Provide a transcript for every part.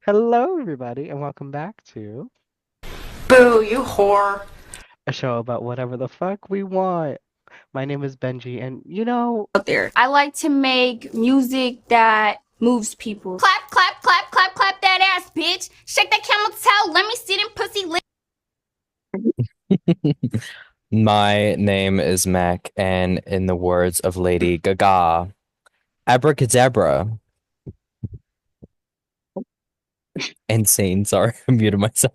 Hello, everybody, and welcome back to Boo, you whore. a show about whatever the fuck we want. My name is Benji, and Out there. I like to make music that moves people. Clap, clap, clap, clap, clap that ass, bitch. Shake that camel toe. Let me see them pussy lips. My name is Mac, and in the words of Lady Gaga, abracadabra. Insane. Sorry, I muted myself.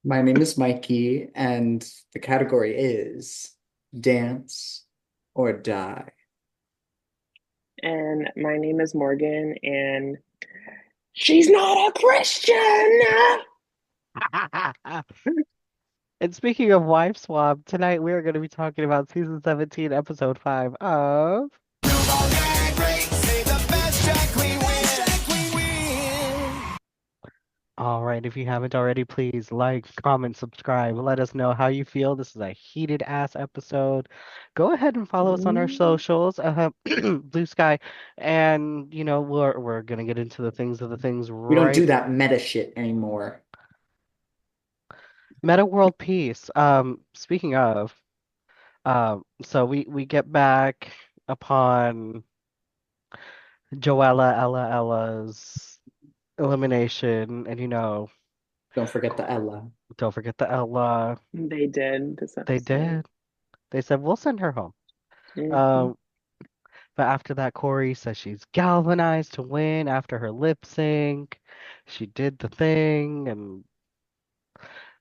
My name is Mikey, and the category is dance or die. And my name is Morgan, and she's not a Christian. And speaking of wife swap, tonight we are going to be talking about season 17, episode 5 of. All right, if you haven't already, please like, comment, subscribe. Let us know how you feel. This is a heated ass episode. Go ahead and follow us on our socials, Blue Sky, and we're gonna get into the things We don't right. do that meta shit anymore. Meta World Peace. Speaking of, so we get back upon Ella's elimination, and Don't forget the Ella. don't forget the Ella. They did this They episode. did. They said we'll send her home. Mhm. Um, but after that, Corey says she's galvanized to win after her lip sync. She did the thing, and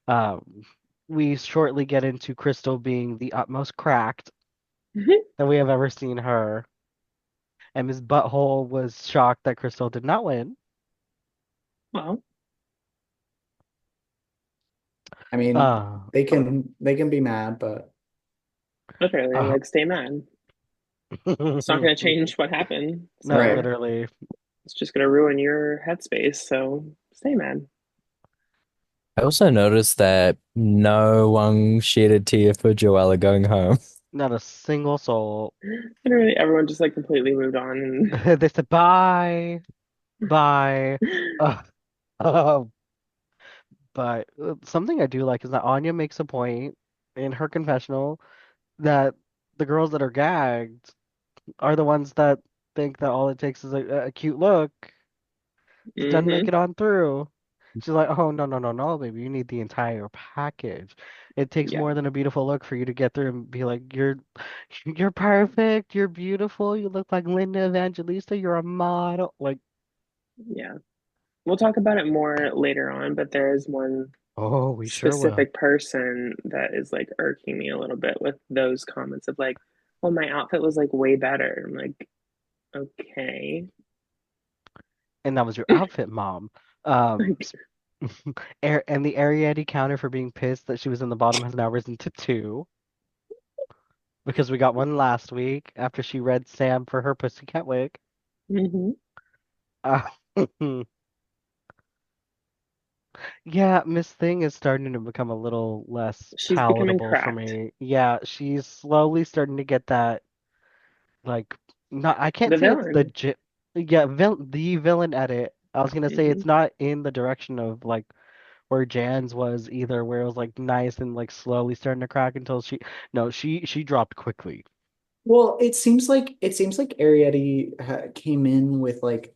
um, we shortly get into Crystal being the utmost cracked that we have ever seen her. And Ms. Butthole was shocked that Crystal did not win. Well, I mean, Uh, they can be mad, but literally, uh, like, stay mad. It's not going to change what happened. no, right. So literally. it's just going to ruin your headspace. So stay mad. I also noticed that no one shed a tear for Joella going home. Not a single soul. Literally, everyone just like completely moved on. They said bye, bye. Uh, but something I do like is that Anya makes a point in her confessional that the girls that are gagged are the ones that think that all it takes is a cute look to then make Hmm. it on through. She's like, oh, no, no, no, no, baby, you need the entire package. It takes Yeah, more than a beautiful look for you to get through and be like, you're perfect, you're beautiful, you look like Linda Evangelista, you're a model. Like, yeah. We'll talk about it more later on, but there is one oh, we sure will. specific person that is like irking me a little bit with those comments of like, well, my outfit was like way better. I'm like, okay. And that was your outfit, mom. Um, Like, and the Ariadne counter for being pissed that she was in the bottom has now risen to 2 because we got one last week after she read Sam for her Pussycat wig. hmm. Uh, yeah, Miss Thing is starting to become a little less She's becoming palatable for cracked. me. Yeah, she's slowly starting to get that like not I can't The say it's villain. the villain edit. I was gonna say Hmm. it's not in the direction of like where Jan's was either, where it was like nice and like slowly starting to crack until no, she dropped quickly. Well, it seems like Ariadne came in with like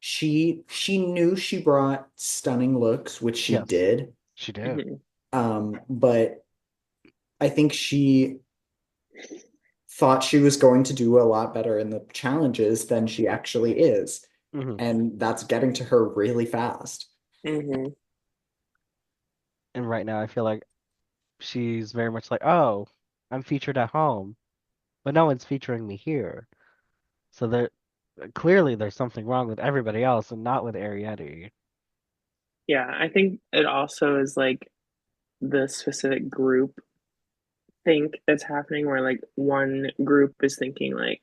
she knew she brought stunning looks, which she Yes, did. she did. Hmm. But I think she thought she was going to do a lot better in the challenges than she actually is. Hmm. And that's getting to her really fast. Hmm. And right now, I feel like she's very much like, oh, I'm featured at home, but no one's featuring me here. So there clearly there's something wrong with everybody else and not with Ariete. Yeah, I think it also is like the specific group think that's happening where like one group is thinking like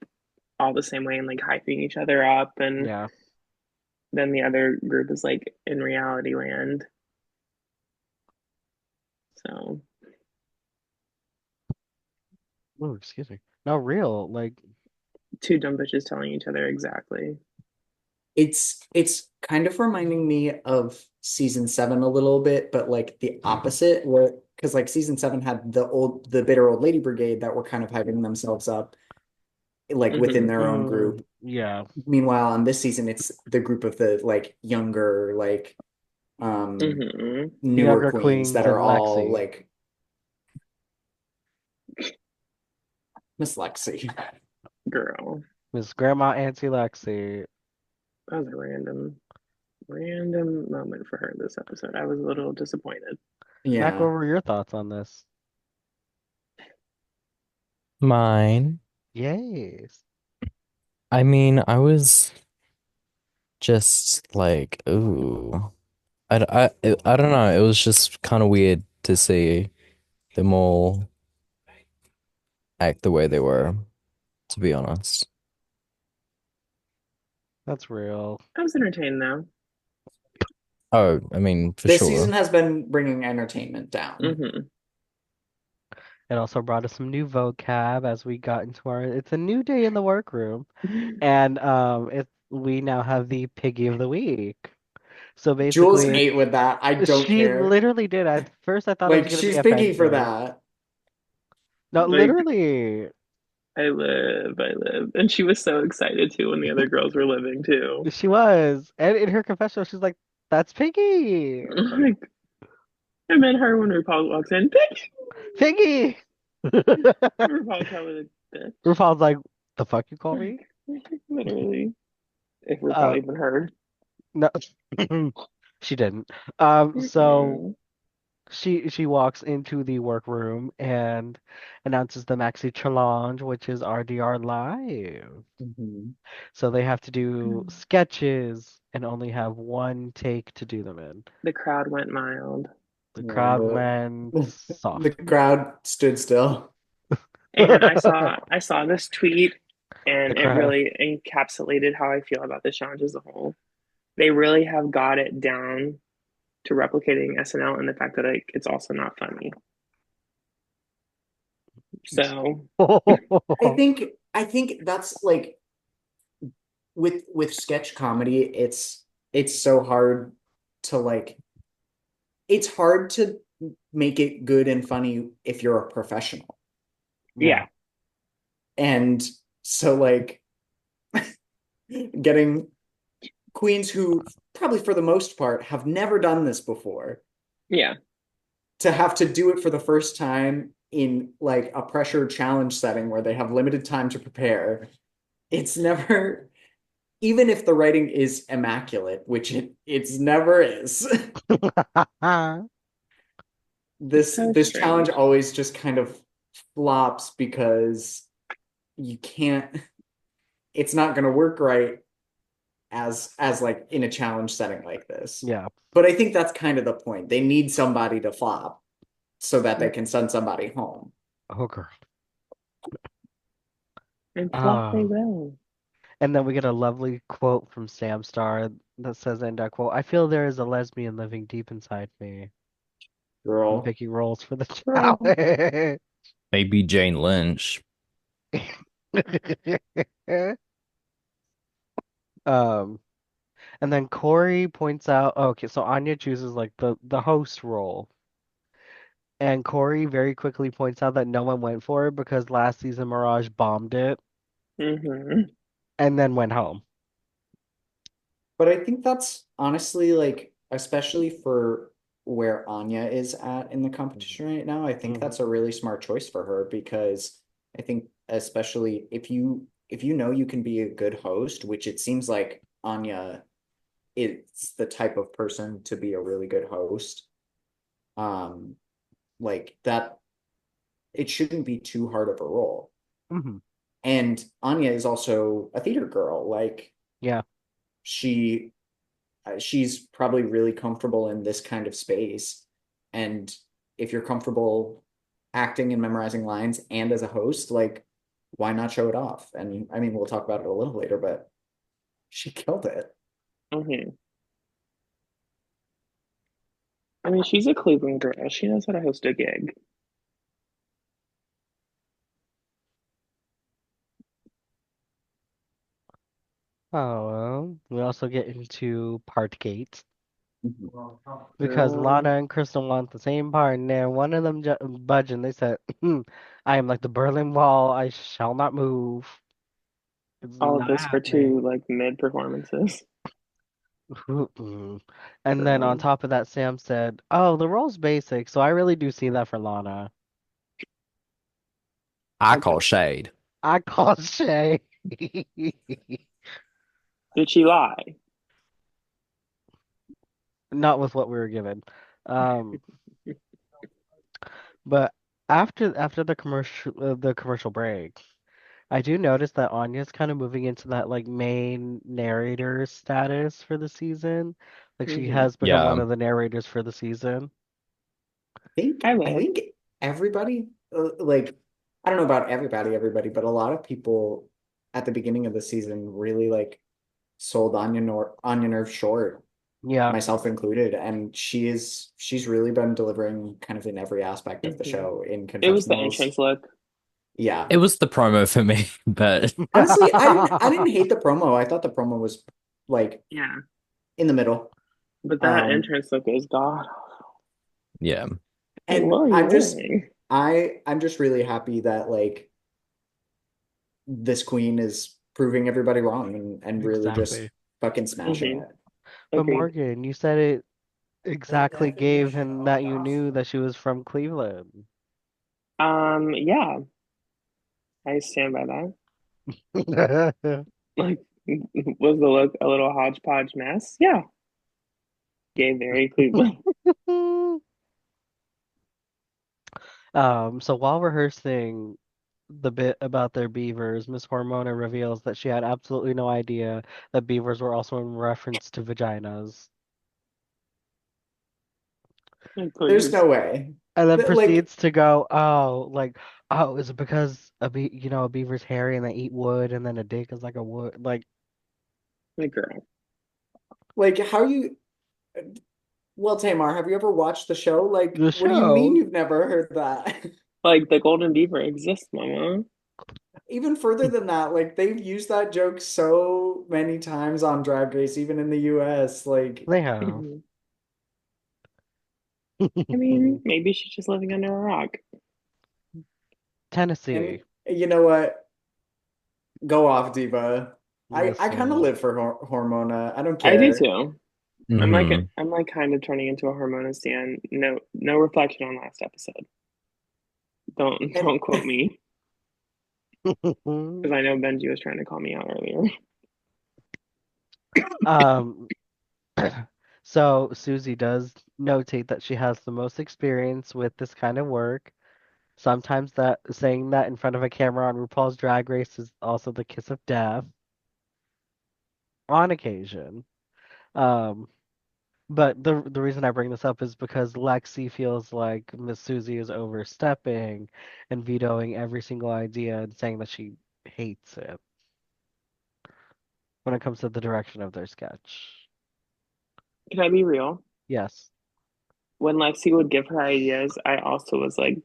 all the same way and like hyping each other up, and Yeah. then the other group is like in reality land. So Oh, excuse me. No, real. Like, two dumb bitches telling each other exactly. It's kind of reminding me of season 7 a little bit, but like the opposite, where because like season 7 had the bitter old lady brigade that were kind of hyping themselves up like within Hmm. their own group. Yeah. Meanwhile, on this season, it's the group of the like younger, like um Hmm. The newer younger queens that queens are and all Lexi. like Miss Lexi. Girl, Miss Grandma Auntie Lexi. that was a random moment for her this episode. I was a little disappointed. Mac, what Yeah. were your thoughts on this? Mine. Yes. I mean, I was just like, ooh. I don't know. It was just kind of weird to see them all act the way they were, to be honest. That's real. I was entertained though. Oh, I mean, for This season sure. has been bringing entertainment down. Hmm. It also brought us some new vocab as we got into our it's a new day in the workroom. And we now have the piggy of the week. So Jules basically ate with that. I don't she care. literally did. At first I thought it was Like gonna be she's picky for offensive. that. No, Like, literally. I live. And she was so excited too when the other girls were living too. She was. And in her confessional, she's like, that's Piggy. Like, and then her when RuPaul walks in, bitch. Piggy. RuPaul called her a bitch. RuPaul's like, the fuck you call me? Like, literally, if RuPaul Uh, even heard. no, she didn't. So Mm-mm. she walks into the workroom and announces the Maxi Challenge, which is RDR live. Mhm. So they have to do sketches and only have one take to do them in. The crowd went mild. The Yeah, crowd went the soft. crowd stood still. And The I saw this tweet and it crowd. really encapsulated how I feel about the challenge as a whole. They really have got it down to replicating SNL and the fact that like it's also not funny. So I think that's like with sketch comedy, it's so hard to like it's hard to make it good and funny if you're a professional. Yeah. yeah, And so like getting queens who probably for the most part have never done this before yeah, to have to do it for the first time in like a pressure challenge setting where they have limited time to prepare. It's never, even if the writing is immaculate, which it's never is. it's this so this challenge strange. always just kind of flops because you can't, it's not going to work right as like in a challenge setting like this. Yeah. But I think that's kind of the point. They need somebody to flop so that they can send somebody home. Oh, girl. And flop they Oh. will. And then we get a lovely quote from Sam Star that says, and I quote, I feel there is a lesbian living deep inside me. I'm Girl. picking roles for the Girl. challenge. Maybe Jane Lynch. Um, and then Corey points out, oh, okay, so Anya chooses like the host role. And Corey very quickly points out that no one went for it because last season Mirage bombed it Hmm. and then went home. But I think that's honestly like, especially for where Anya is at in the competition right now, I think Mm-hmm. that's a really smart choice for her because I think especially if you know you can be a good host, which it seems like Anya is the type of person to be a really good host, um, like that it shouldn't be too hard of a role. Mm-hmm. And Anya is also a theater girl. Like Yeah. she she's probably really comfortable in this kind of space. And if you're comfortable acting and memorizing lines and as a host, like why not show it off? And I mean, we'll talk about it a little later, but she killed it. Hmm. I mean, she's a Cleveland girl. She knows how to host a gig. Oh, well, we also get into Partgate Mhm. because Um, Lana and Crystal want the same part, and then one of them budge, and they said, "I am like the Berlin Wall; I shall not move. It's all of not this for happening." two like mid performances. Mm-mm. And then on Girl, top of that, Sam said, "Oh, the role's basic, so I really do see that for Lana." I okay. call shade. I call Shay. Did she lie? Not with what we were given. Um, but after the commercial break, I do notice that Anya's kind of moving into that like main narrator status for the season. Like she Hmm. has become one Yeah. of the narrators for the season. think I I live. think everybody like I don't know about everybody, but a lot of people at the beginning of the season really like sold Anya Nerve short, Yeah, myself included, and she's really been delivering kind of in every aspect of the Hmm. show in It was the confessionals. entrance look. Yeah. It was the promo for me, but Honestly, I didn't hate the promo. I thought the promo was like Yeah, in the middle. but that Um entrance look is god. yeah. Like, and what are you I'm just wearing? I'm just really happy that like this queen is proving everybody wrong and really just exactly. fucking smashing Hmm. it. But Agreed. Morgan, you said it exactly gave him that you knew that she was from Cleveland. Yeah, I stand by that. Like, was the look a little hodgepodge mess? Yeah, gay, very Cleveland. So while rehearsing the bit about their beavers, Miss Hormona reveals that she had absolutely no idea that beavers were also in reference to vaginas, Like, There's please. no way. and then Like, proceeds to go, "Oh, like, oh, is it because a beaver's hairy and they eat wood, and then a dick is like a wood, like Like, girl. how you, well, Tamar, have you ever watched the show? Like, the what do you mean show?" you've never heard that? Like, the golden beaver exists, mama. Even further than that, like they've used that joke so many times on Drag Race, even in the US. Like, They have. Mhm. I mean, maybe she's just living under a rock. and Tennessee. you know what? Go off, Diva. I kind of Listen. live for Hormona. I don't I do care. too. Hmm. I'm like kind of turning into a Hormona stan. No, no reflection on last episode. And Don't quote me because I know Benji was trying to call me out earlier. Um, so Susie does notate that she has the most experience with this kind of work. Sometimes that saying that in front of a camera on RuPaul's Drag Race is also the kiss of death on occasion. Um, but the reason I bring this up is because Lexi feels like Miss Susie is overstepping and vetoing every single idea and saying that she hates it when it comes to the direction of their sketch. Can I be real? Yes. When Lexi would give her ideas, I also was like,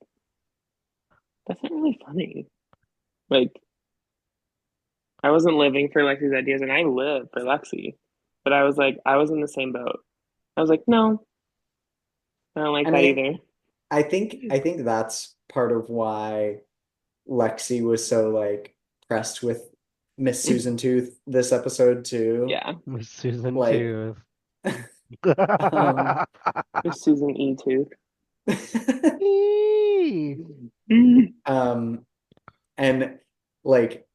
that's not really funny. Like, I wasn't living for Lexi's ideas, and I live for Lexi. But I was like, I was in the same boat. I was like, no, I don't like and that either. I think that's part of why Lexi was so like pressed with Miss Susan Tooth this episode too. Yeah, Miss Susan Like, Tooth. um, there's Susan E. Tooth. Eee. Mm. um, and like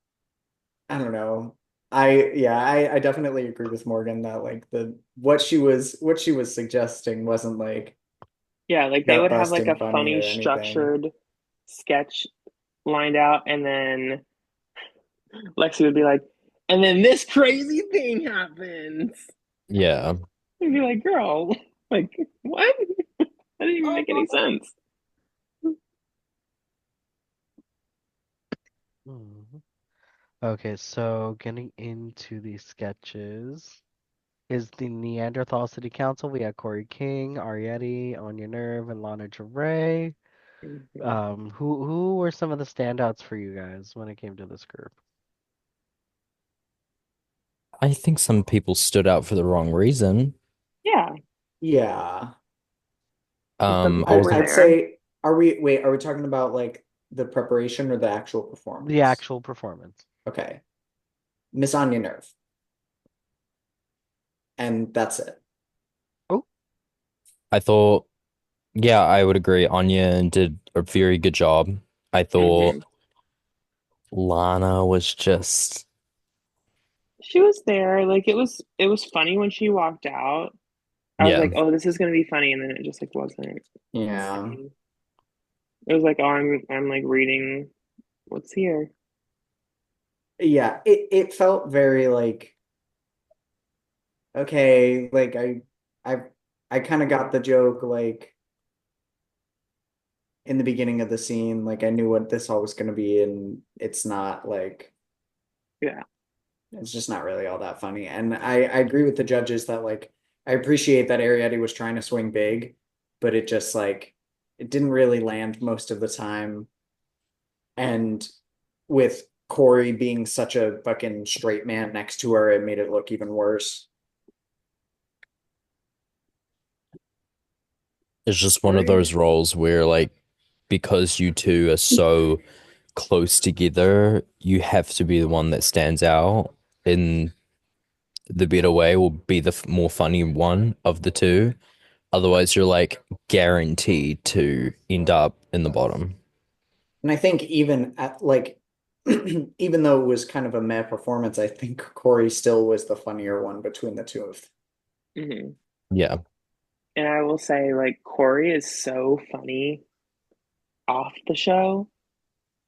I don't know. I definitely agree with Morgan that like the what she was suggesting wasn't like Yeah, like they gut would have like busting a funny funny, or anything. structured sketch lined out, and then Lexi would be like, and then this crazy thing happens. Yeah. I'd be like, girl, like, what? That didn't even make any sense. Mhm. Okay, so getting into the sketches is the Neanderthal City Council. We had Corey King, Arietti, Anya Nerve, and Lana Jure. Mhm. Who were some of the standouts for you guys when it came to this group? I think some people stood out for the wrong reason. Yeah, Yeah. the I people was were I'd there. say, are we talking about like the preparation or the actual The performance? actual performance. Okay. Miss Anya Nerve. And that's it. Oh, I thought, yeah, I would agree. Anya did a very good job. I thought Hmm. Lana was just, She was there. Like it was funny when she walked out. I was yeah, like, oh, this is gonna be funny, and then it just like wasn't Yeah. funny. It was like, oh, I'm like reading what's here. Yeah. It felt very like, okay, like I I kind of got the joke like in the beginning of the scene, like I knew what this all was gonna be, and it's not like Yeah. it's just not really all that funny. And I agree with the judges that like I appreciate that Arietti was trying to swing big, but it just like it didn't really land most of the time. And with Corey being such a fucking straight man next to her, it made it look even worse. it's just one of Corey? those roles where, like, because you two are so close together, you have to be the one that stands out in the better way, or be the more funny one of the two. Otherwise, you're like guaranteed to end up in the bottom. And I think even at like even though it was kind of a meh performance, I think Corey still was the funnier one between the two of them. Hmm. Yeah. And I will say, like, Corey is so funny off the show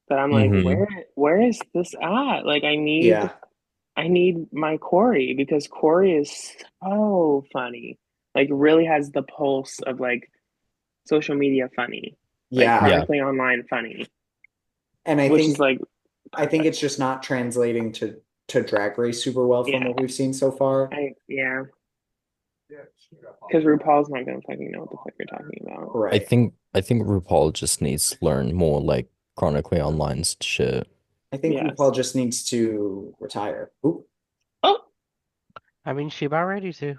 that I'm like, Hmm. where is this at? Like, Yeah. I need my Corey because Corey is so funny. Like, really has the pulse of like social media funny, like Yeah. Yeah. chronically online funny, And which is like I think it's perfect. just not translating to Drag Race super well from Yeah, what we've seen so far. yeah, because RuPaul's not gonna fucking know what the fuck you're talking about. Right. I think RuPaul just needs to learn more like chronically online shit. I think Yes. RuPaul just needs to retire. Ooh. Oh, I mean, she about ready to.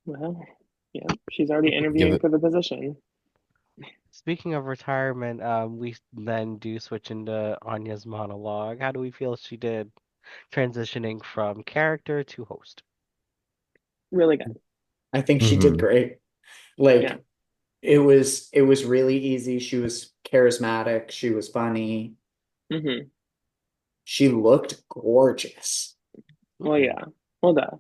well, yeah, she's already Give interviewing it for the position. Speaking of retirement, we then do switch into Anya's monologue. How do we feel she did transitioning from character to host? Really good. I think she did hmm great. Yeah. Like it was really easy. She was charismatic, she was funny. Hmm. She looked gorgeous. Well, Hmm. yeah. Well, duh.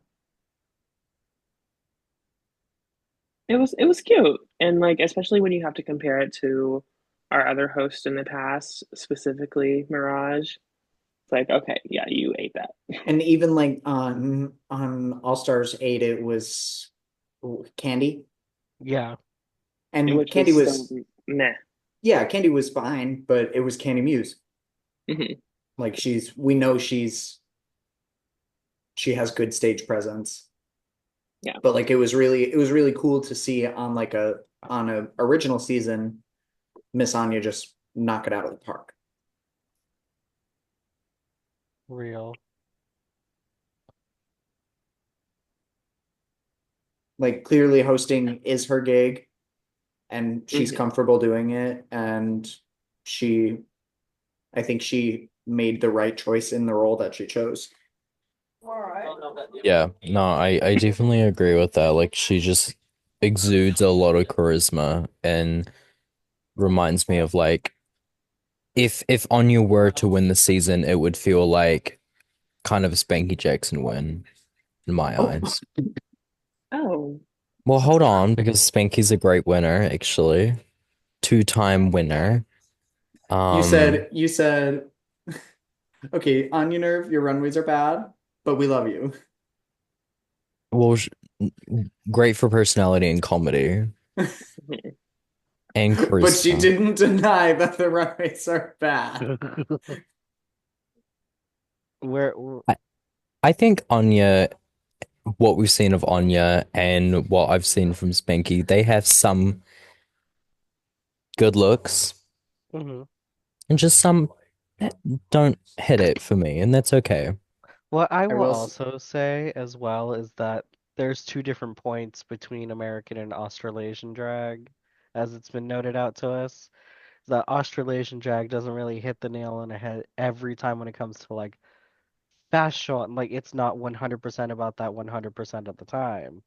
It was cute, and like especially when you have to compare it to our other host in the past, specifically Mirage. It's like, okay, yeah, you ate that. And even like on All Stars 8 it was Candy. Yeah, And Which Candy was so was meh. yeah, Candy was fine, but it was Candy Muse. Hmm. Like we know she has good stage presence. Yeah. But like it was really cool to see on like a original season Miss Anya just knock it out of the park. real. Like clearly hosting is her gig and she's Hmm. comfortable doing it, and she I think she made the right choice in the role that she chose. Yeah, no, I definitely agree with that. Like she just exudes a lot of charisma and reminds me of like if Anya were to win the season, it would feel like kind of a Spanky Jackson win in my Oh, eyes. Oh, Well, that's hold not. on, because Spanky's a great winner, actually. Two-time winner. Um, you said okay, Anya Nerve, your runways are bad, but we love you. well, great for personality and comedy Mhm. and But she charisma. didn't deny that the runways are bad. Where, I, I think Anya, what we've seen of Anya and what I've seen from Spanky, they have some good looks mhm. and just some that don't hit it for me, and that's okay. What I I will will. also say as well is that there's two different points between American and Australasian drag, as it's been noted out to us. The Australasian drag doesn't really hit the nail on the head every time when it comes to like fashion. Like it's not 100% about that 100% of the time.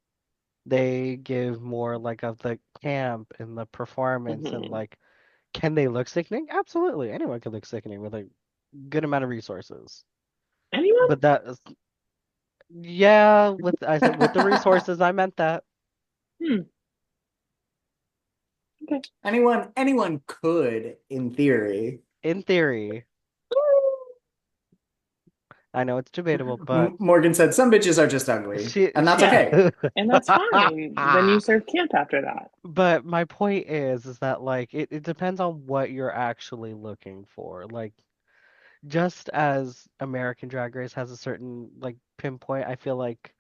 They give more like of the camp and the performance and Hmm. like, can they look sickening? Absolutely. Anyone can look sickening with a good amount of resources. Anyone? But that is, yeah, with I said with the resources, I meant that Hmm. Okay. Anyone could, in theory. in theory. I know it's debatable, but Morgan said some bitches are just ugly, and that's Yeah, okay. and that's fine. Then you serve camp after that. But my point is that like it depends on what you're actually looking for. Like just as American Drag Race has a certain like pinpoint, I feel like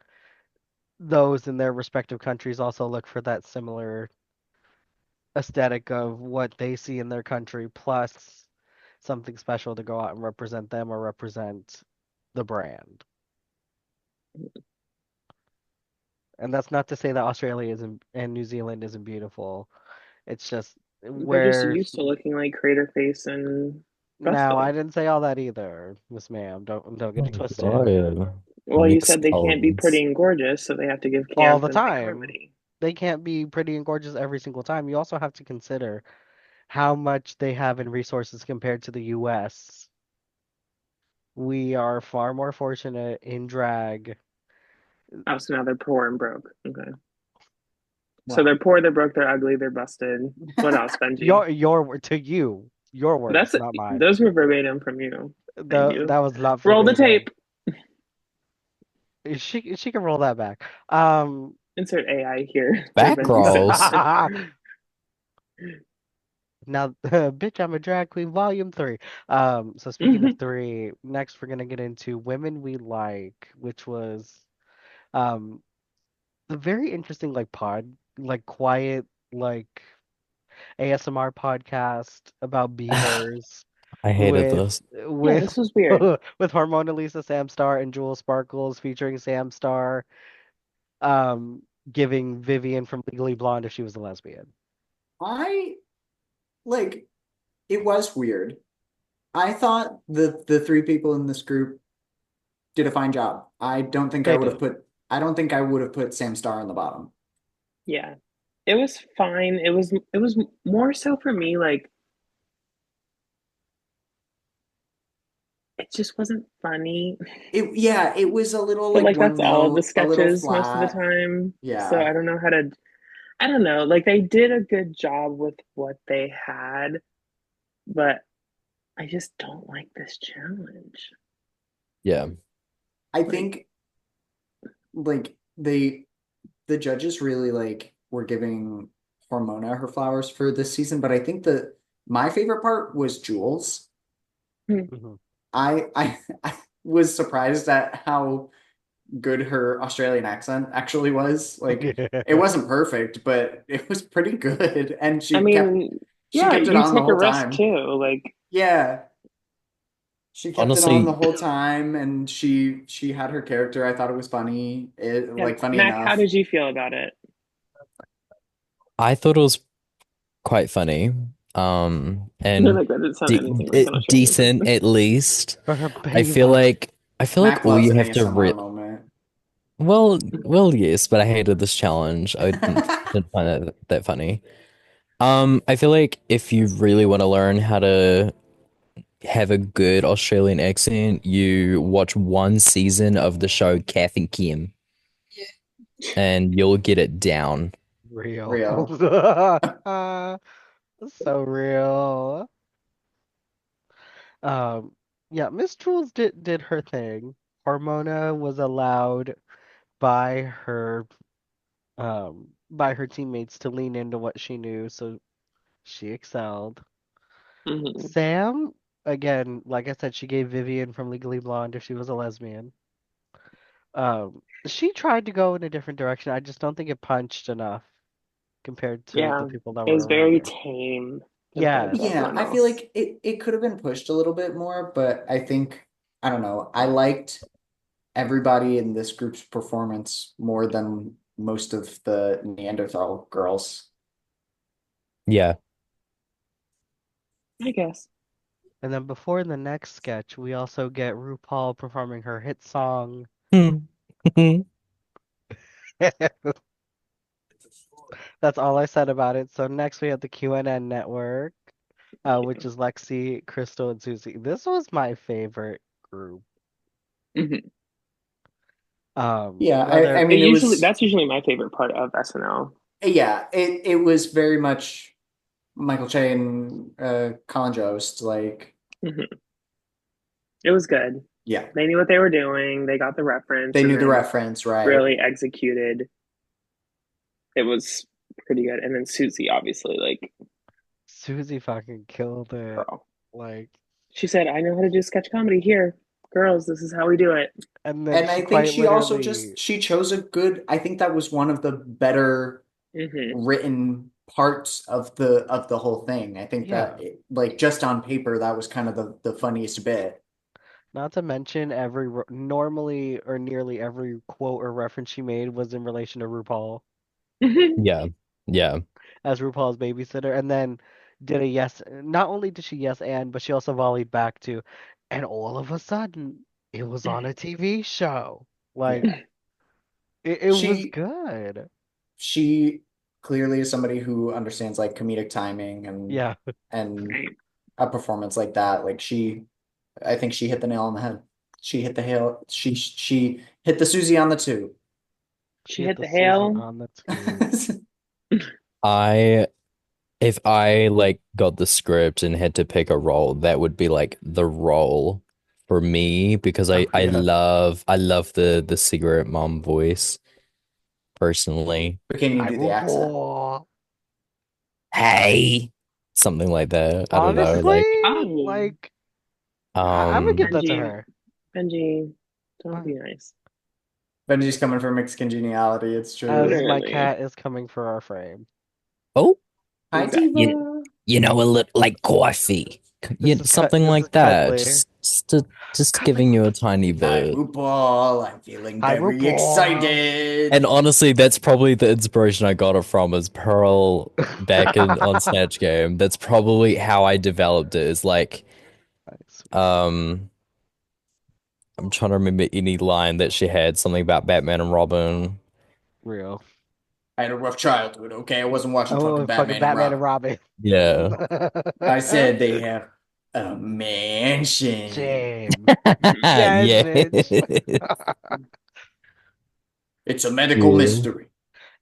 those in their respective countries also look for that similar aesthetic of what they see in their country plus something special to go out and represent them or represent the brand. And that's not to say that Australia isn't and New Zealand isn't beautiful. It's just They're just where used to looking like Crater Face and now I busted. didn't say all that either, Miss Ma'am. Don't get Oh it twisted. God. Well, you Mixed said they can't be pretty colors. and gorgeous, so they have to give All camp the and like time. harmony. They can't be pretty and gorgeous every single time. You also have to consider how much they have in resources compared to the US. We are far more fortunate in drag. Oh, so now they're poor and broke. Okay. So they're Well, poor, they're broke, they're ugly, they're busted. What else, Benji? To you, your That's words, not mine. those were verbatim from you. Thank you. That was not Roll the verbatim. tape. She can roll that back. Insert AI here for Back Benji rolls. censor. Now, bitch, I'm a drag queen, volume three. So speaking of three, next we're gonna get into women we like, which was um a very interesting like quiet, like ASMR podcast about beavers I hated with this. Yeah, with this was weird. with Hormona Lisa Samstar and Jewel Sparkles featuring Samstar, um, giving Vivian from Legally Blonde if she was a lesbian. I like it was weird. I thought the three people in this group did a fine job. They did. I don't think I would have put Sam Star on the bottom. Yeah. It was fine. It was more so for me like it just wasn't funny. It was a little But like like that's one all of the note, a little sketches most of the flat. time. So Yeah. I don't know how to I don't know. Like they did a good job with what they had, but I just don't like this challenge. Yeah. I Like, think like the judges really like were giving Hormona her flowers for this season, but I think the my favorite part was Jules. hmm. Mhm. I was surprised at how good her Australian accent actually was. Like it wasn't perfect, but it was pretty good, and I mean, she yeah, kept it you on the take a whole risk time. too. Like, Yeah, she kept it on the Honestly, whole time, and she had her character. I thought it was funny, yeah, like funny Mac, how enough. did you feel about it? I thought it was quite funny. You're And like, that didn't sound de anything like an it, Australian decent person. at least. For her I feel beaver. like all Loves you an have to ASMR re moment. well, yes, but I hated this challenge. I didn't find that funny. I feel like if you really want to learn how to have a good Australian accent, you watch one season of the show Kath and Kim, and you'll get it down. Real. Real. So real. Um, yeah, Miss Jules did her thing. Harmona was allowed by by her teammates to lean into what she knew, so she excelled. Hmm. Sam, again, like I said, she gave Vivian from Legally Blonde if she was a lesbian. She tried to go in a different direction. I just don't think it punched enough compared to the Yeah, people that it was were around very her. tame compared to Yes. Yeah, everyone I feel else. like it could have been pushed a little bit more, but I think I don't know. I liked everybody in this group's performance more than most of the Neanderthal girls. Yeah. I guess. And then before the next sketch, we also get RuPaul performing her hit song. That's all I said about it. So next we have the QNN network, which is Lexi, Crystal, and Susie. This was my favorite group. Mhm. Yeah, I Whether mean it was That's usually my favorite part of SNL. yeah, it was very much Michael Che and Colin Jost, like Mhm. It was good. yeah, They knew what they were doing. They got the reference they and knew the then reference, right? really executed. It was pretty good. And then Susie, obviously, like, Susie fucking killed it. girl. Like, She said, I know how to do sketch comedy here. Girls, this is how we do it. and then And she I think quite she also literally, just she chose a good, I think that was one of the better Hmm. written parts of the whole thing. I think yeah. that like just on paper that was kind of the funniest bit. Not to mention normally or nearly every quote or reference she made was in relation to RuPaul Yeah. Yeah. as RuPaul's babysitter, and then did a yes. Not only did she yes and, but she also volleyed back to, and all of a sudden it was on a TV show. Like Yeah. it was She good. she clearly is somebody who understands like comedic timing Yeah, and Right. a performance like that. Like I think she hit the nail on the head. She hit the hail. She hit the Susie on the two. she She hit hit the the Susie hail. on the tube. I if I like got the script and had to pick a role, that would be like the role for me because Oh yeah, I love the cigarette mom voice personally. But can you I do the will accent? roar. Hey, something like that. I don't know. Honestly, Oh, like I would give Um, that to Benji, her. Benji, don't Uh, be nice. Benji's coming for mixed congeniality. It's true. As my Literally. cat is coming for our frame. oh, Hi, Who's that? you Diva. you know a little like coffee, This is something this is like that. Cuddly. Just Cuddly. giving you a tiny Hi, bit. RuPaul. I'm feeling Hi, very RuPaul. And excited. honestly, that's probably the inspiration I got it from is Pearl back in on Snatch Game. That's probably how I developed it. Is like, Sweetie. um, I'm trying to remember any line that she had, something about Batman and Robin. Real. I had a rough childhood, okay? I wasn't watching fucking Oh, fucking Batman and Batman and Robin. Robin. Yeah. I said they have a mansion. Shame. Yes, Yeah. bitch. It's a medical Yeah. mystery.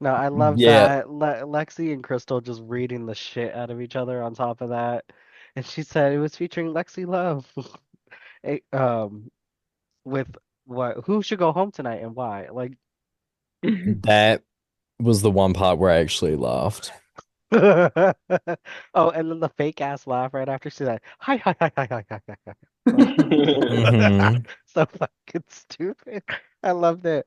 No, I love Yeah. that Lexi and Crystal just reading the shit out of each other on top of that. And she said it was featuring Lexi Love. Eh, with what who should go home tonight and why? Like That was the one part where I actually laughed. oh, and then the fake ass laugh right after she said, hi, hi, hi, hi, hi, hi, hi, hi. Like, Hmm. so fucking stupid. I loved it.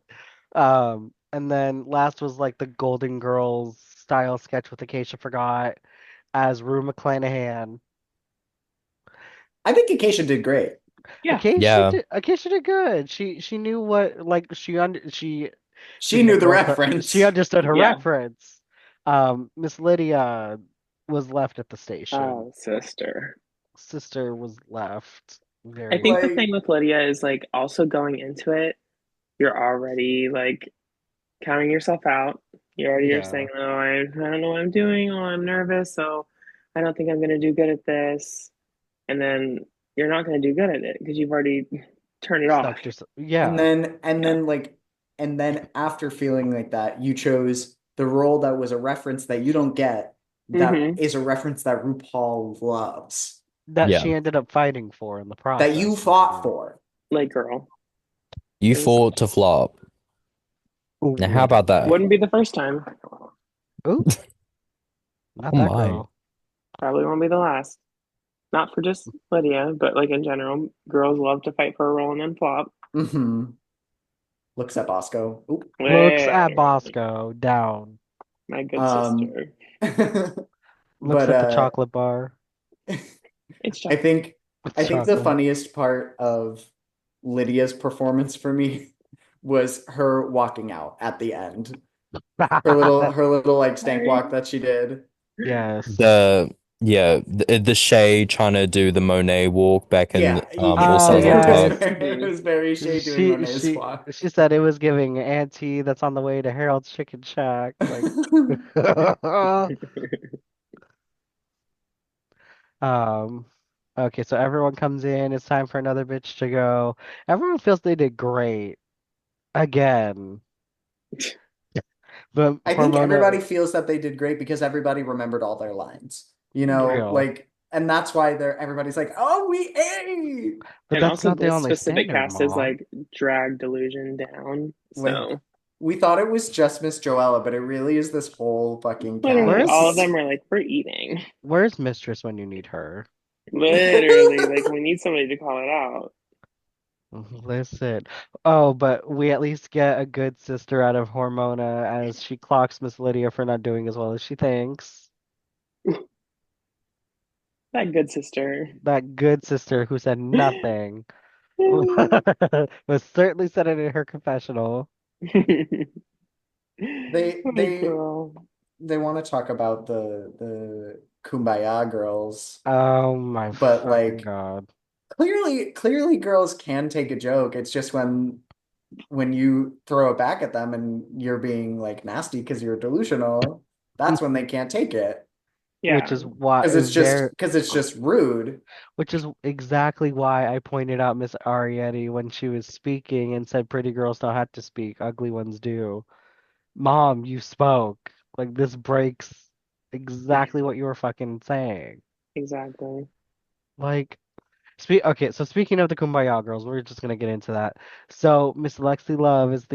And then last was like the Golden Girls style sketch with Acacia Forgot as Rue McClanahan. I think Acacia did great. Yeah. Yeah. Acacia did good. She knew what like she She knew didn't the know her she reference. understood her Yeah. reference. Miss Lydia was left at the station. Oh, sister. Sister was left I very think the left. thing Like, with Lydia is like also going into it, you're already like counting yourself out. You already are Yeah. saying, "Oh, I don't know what I'm doing. Oh, I'm nervous, so I don't think I'm gonna do good at this." And then you're not gonna do good at it because you've already turned it off. Sucked yourself. and Yeah. then and Yeah. then like and then after feeling like that, you chose the role that was a reference that you don't get, that Mm-hmm. is a reference that RuPaul loves, That Yeah. she ended up fighting for in the that you process. fought for. Like, girl, You it was fought to flop. Now, how about Literally. that? wouldn't be the first time. Ooh, not Oh that my. girl. Probably won't be the last. Not for just Lydia, but like in general, girls love to fight for a role and then flop. Mm-hmm. Looks at Bosco. Oop. Looks at Hey, Bosco down. my good Um, sister. Looks but at the chocolate bar. It's I chocolate. think It's I think the chocolate. funniest part of Lydia's performance for me was her walking out at the end. Her little like stank walk Sorry. that she did. Yes. The yeah, the Shay trying to do the Monet walk back in Yeah, All Oh Stars on yes. Fire. it was very Shay doing She Monet's she walk. she said it was giving auntie that's on the way to Harold's Chicken Shack. Like um okay, so everyone comes in, it's time for another bitch to go. Everyone feels they did great again. But I think everybody Hormona feels that they did great because everybody remembered all their lines. Yeah. real. Like, and that's why everybody's like, "Oh, we ate." But And that's also not the this only specific standard, cast is Mom. like drag delusion down. Like, So we thought it was just Miss Joella, but it really is this whole fucking literally all of Where's cast. them are like, we're eating. where's Mistress when you need her? Literally, like we need somebody to call it out. Listen. Oh, but we at least get a good sister out of Hormona as she clocks Miss Lydia for not doing as well as she thinks. That good sister. That good sister who said nothing, but certainly said it in her confessional. They Oh they girl. they want to talk about the Kumbaya girls, Oh my but fucking like God. clearly girls can take a joke. It's just when you throw it back at them and you're being like nasty because you're delusional, that's when they can't take it. Which Yeah, is why Because it's just rude. which is exactly why I pointed out Miss Arietti when she was speaking and said pretty girls don't have to speak, ugly ones do. Mom, you spoke. Like this breaks exactly what you were fucking saying. exactly. Like okay, so speaking of the Kumbaya girls, we're just gonna get into that. So Miss Lexi Love is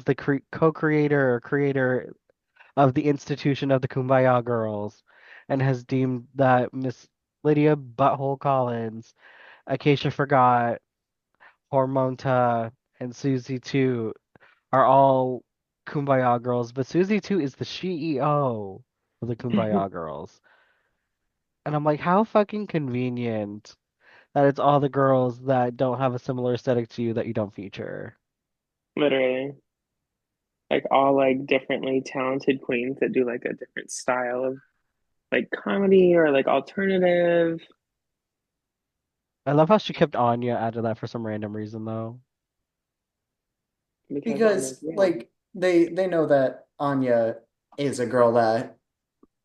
the co-creator or creator of the institution of the Kumbaya girls and has deemed that Miss Lydia Butthole Collins, Acacia Forgot, Hormonta, and Susie 2 are all Kumbaya girls, but Susie 2 is the CEO of the Kumbaya girls. And I'm like, how fucking convenient that it's all the girls that don't have a similar aesthetic to you that you don't feature. Literally. Like all like differently talented queens that do like a different style of like comedy or like alternative I love how she kept Anya out of that for some random reason though. because Anya's Because real. like they know that Anya is a girl that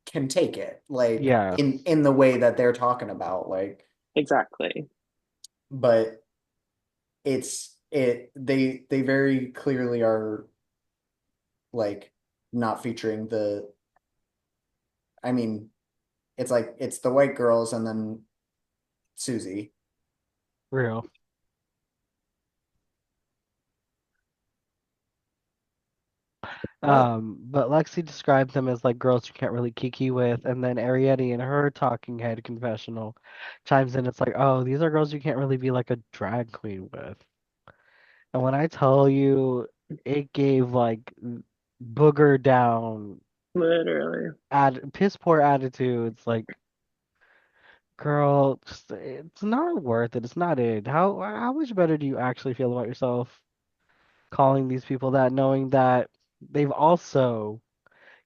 can take it, like Yes. in the way that they're talking about, like, Exactly. but they very clearly are like not featuring I mean, it's like it's the white girls and then Susie. Real. But But Lexi described them as like girls you can't really kiki with, and then Arietti in her talking head confessional chimes in. It's like, oh, these are girls you can't really be like a drag queen with. And when I tell you, it gave like booger down, Literally. piss poor attitudes. Like, girl, it's not worth it. It's not it. How much better do you actually feel about yourself calling these people that, knowing that they've also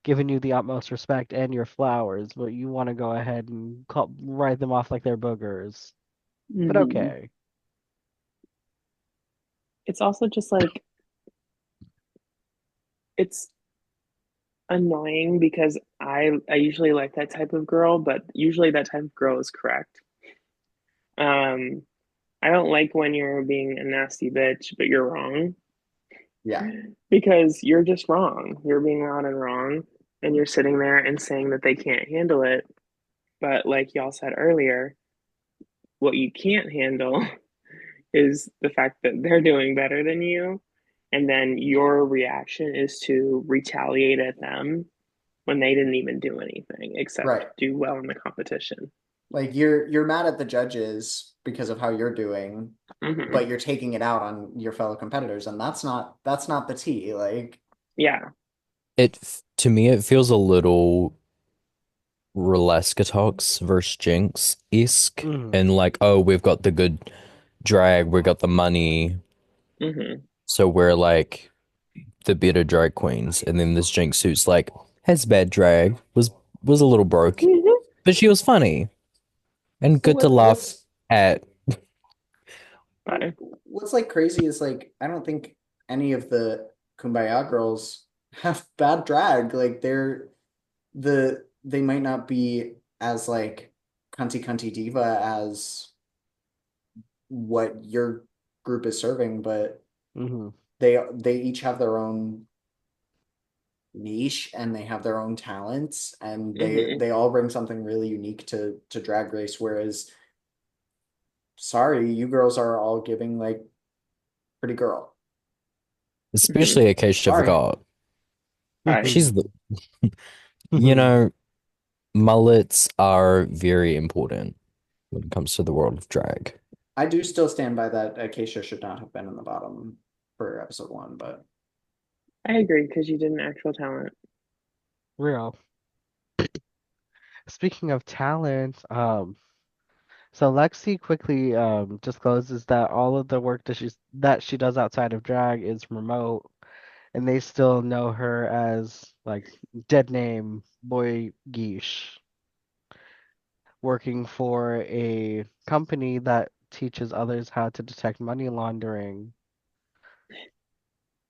given you the utmost respect and your flowers, but you want to go ahead and write them off like they're boogers. But Hmm. okay. It's also just like it's annoying because I usually like that type of girl, but usually that type of girl is correct. Um, I don't like when you're being a nasty bitch, but you're wrong yeah, because you're just wrong. You're being loud and wrong, and you're sitting there and saying that they can't handle it. But like y'all said earlier, what you can't handle is the fact that they're doing better than you, and then your reaction is to retaliate at them when they didn't even do anything except right. do well in the competition. Like you're mad at the judges because of how you're doing, Hmm. but you're taking it out on your fellow competitors, and that's not the tea. Like, Yeah. To me it feels a little Talks versus Jinx-esque Mm. and like, oh, we've got the good drag, we got the money, Hmm. So we're like the better drag queens, and then this Jinx who's like has bad drag, was a little broke, Mhm. but she was funny and Well, good to laugh what's at. Bye. what's like crazy is like I don't think any of the Kumbaya girls have bad drag. Like they might not be as like cunty diva as what your group is serving, but Hmm. they each have their own niche and they have their own talents and Hmm. they all bring something really unique to Drag Race. Whereas, sorry, you girls are all giving like pretty girl. Hmm. Especially Acacia Sorry. Forgot. Bye. She's the, you know, mullets are very important when it comes to the world of drag. I do still stand by that Acacia should not have been in the bottom for episode one, but I agree because you did an actual talent. Real. Speaking of talent, so Lexi quickly discloses that all of the work that she does outside of drag is remote, and they still know her as like dead name Boy Geesh, working for a company that teaches others how to detect money laundering.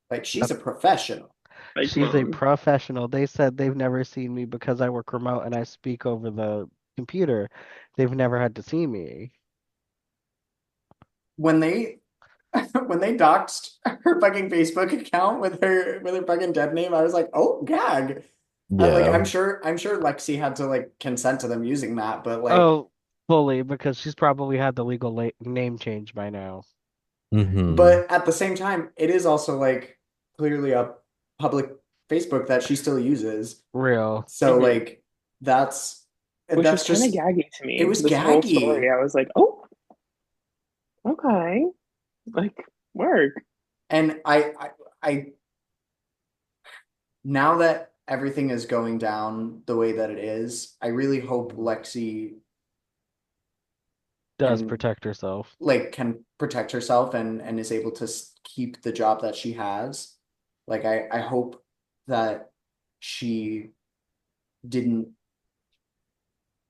like she's Yep. a professional. Like, She's a mom. professional. They said they've never seen me because I work remote and I speak over the computer. They've never had to see me. When they when they doxed her fucking Facebook account with her fucking dead name, I was like, oh gag. Like Yeah. I'm sure Lexi had to like consent to them using that, but like Oh, fully, because she's probably had the legal name change by now. Hmm. but at the same time, it is also like clearly a public Facebook that she still uses. Real. So Hmm. like that's Which was that's kind of just gaggy to it me. was This whole story, gaggy. I was like, oh, okay. Like, work. And I now that everything is going down the way that it is, I really hope Mhm. Lexi Does can protect herself. can protect herself and is able to keep the job that she has. Like I hope that she didn't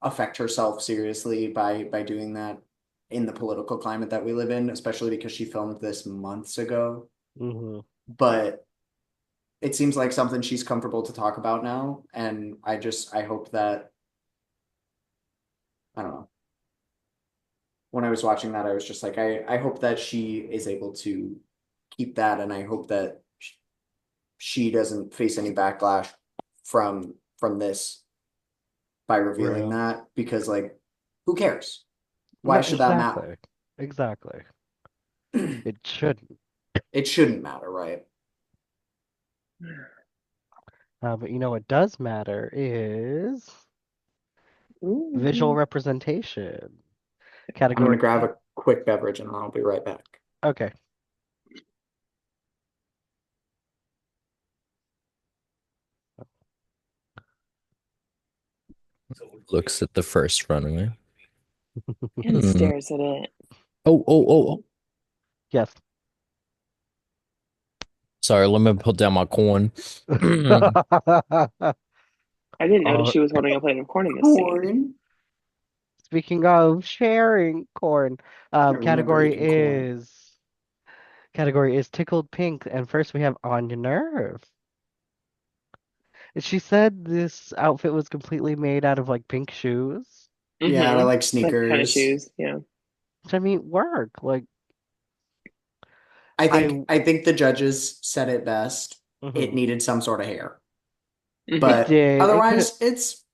affect herself seriously by doing that in the political climate that we live in, especially because she filmed this months ago. Hmm. But it seems like something she's comfortable to talk about now, and I hope that I don't know. When I was watching that, I was just like, I hope that she is able to keep that, and I hope that she doesn't face any backlash from this by revealing Real. that because like who cares? No, Why should that matter? exactly. Exactly. It shouldn't. It shouldn't matter, right? But you know what does matter is visual Ooh. representation. I'm gonna Category grab E. a quick beverage and I'll be right back. Okay. Looks at the first runway. And Hmm. stares at it. Oh. Yes. Sorry, let me put down my corn. I didn't notice Oh, she was holding a plate of corn in this scene. Corn. speaking of sharing corn, I remember eating corn. category is tickled pink, and first we have on your nerve. She said this outfit was completely made out of like pink shoes, Yeah, I Mm-hmm. like Like tennis sneakers. shoes. Yeah. which I mean work. Like I, I think the judges said it best. It mhm. needed some sort of hair. It Mm-hmm. But did. It could. otherwise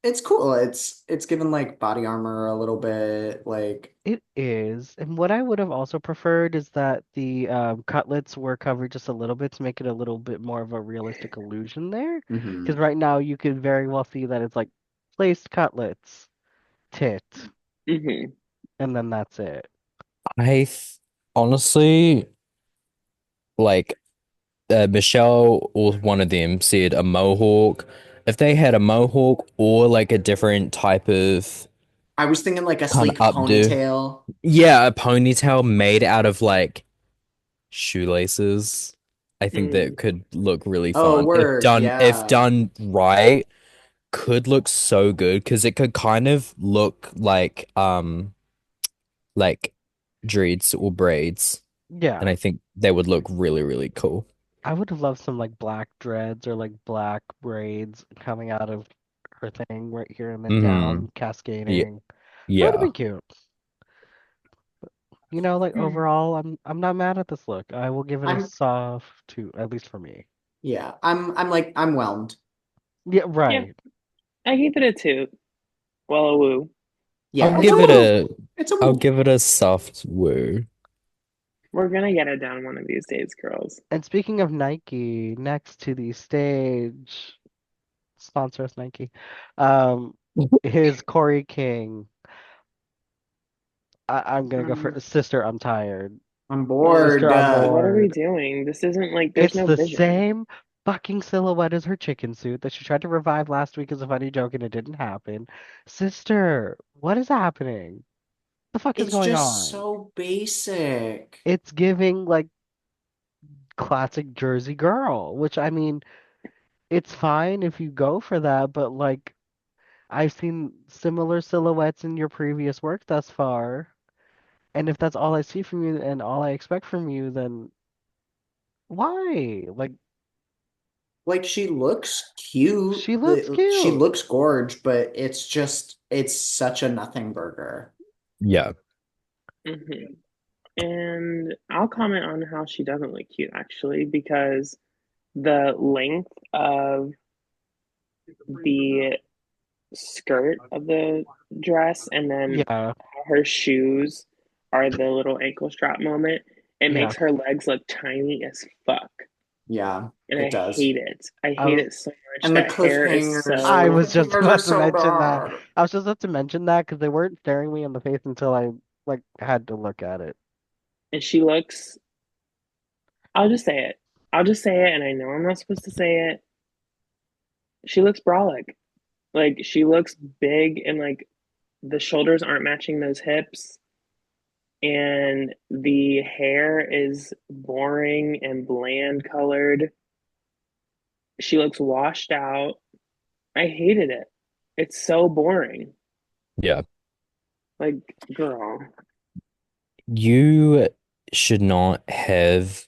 it's cool. It's given like body armor a little bit like It is. And what I would have also preferred is that the cutlets were covered just a little bit to make it a little bit more of a realistic illusion there. Because mhm. right now you could very well see that it's like placed cutlets, tit, Mm-hmm. and then that's it. Honestly, like Michelle or one of them said a mohawk. If they had a mohawk or like a different type of I was thinking like a kind of sleek updo, ponytail. yeah, a ponytail made out of like shoelaces. I think that Mm. could look really Oh, fun. If word, done yeah. right, could look so good because it could kind of look like dreads or braids, and Yeah. I think they would look really, really cool. I would love some like black dreads or like black braids coming out of her thing right here and then Mm-hmm. down, Yeah, cascading. That would have yeah, been cute. You know, like overall, I'm not mad at this look. I will give it a I'm soft two, at least for me. yeah, I'm like I'm whelmed. Yeah, Yeah, right. I gave it a two. Well, a woo. I'll Yeah, it's a give it Oh, woo. a It's a I'll woo. give it a soft woo. We're gonna get it down one of these days, girls. and speaking of Nike, next to the stage, sponsor us Nike, um, is Corey King. I'm gonna go for Um, Sister, I'm tired. I'm um, bored. Sister, I'm what are we bored. doing? This isn't like there's It's no the vision. same fucking silhouette as her chicken suit that she tried to revive last week as a funny joke and it didn't happen. Sister, what is happening? The fuck is It's going just on? so basic. It's giving like classic Jersey girl, which I mean, it's fine if you go for that, but like I've seen similar silhouettes in your previous work thus far. And if that's all I see from you and all I expect from you, then why? Like, Like she looks cute. she looks She cute. looks gorge, but it's such a nothing burger. Yeah. hmm And I'll comment on how she doesn't look cute actually, because the length of the skirt of the dress and then Yeah, how her shoes are the little ankle strap moment, it yeah. makes her legs look tiny as fuck. Yeah, And I it does. hate it. I I hate was it so much. And the That hair is cliffhangers, I the so was just cliffhangers are about to so mention that. bad. I was just about to mention that because they weren't staring me in the face until I like had to look at it. and she looks, I'll just say it. I'll just say it, and I know I'm not supposed to say it. She looks brolic. Like she looks big, and like the shoulders aren't matching those hips, and the hair is boring and bland colored. She looks washed out. I hated it. It's so boring. Yeah. Like, girl. You should not have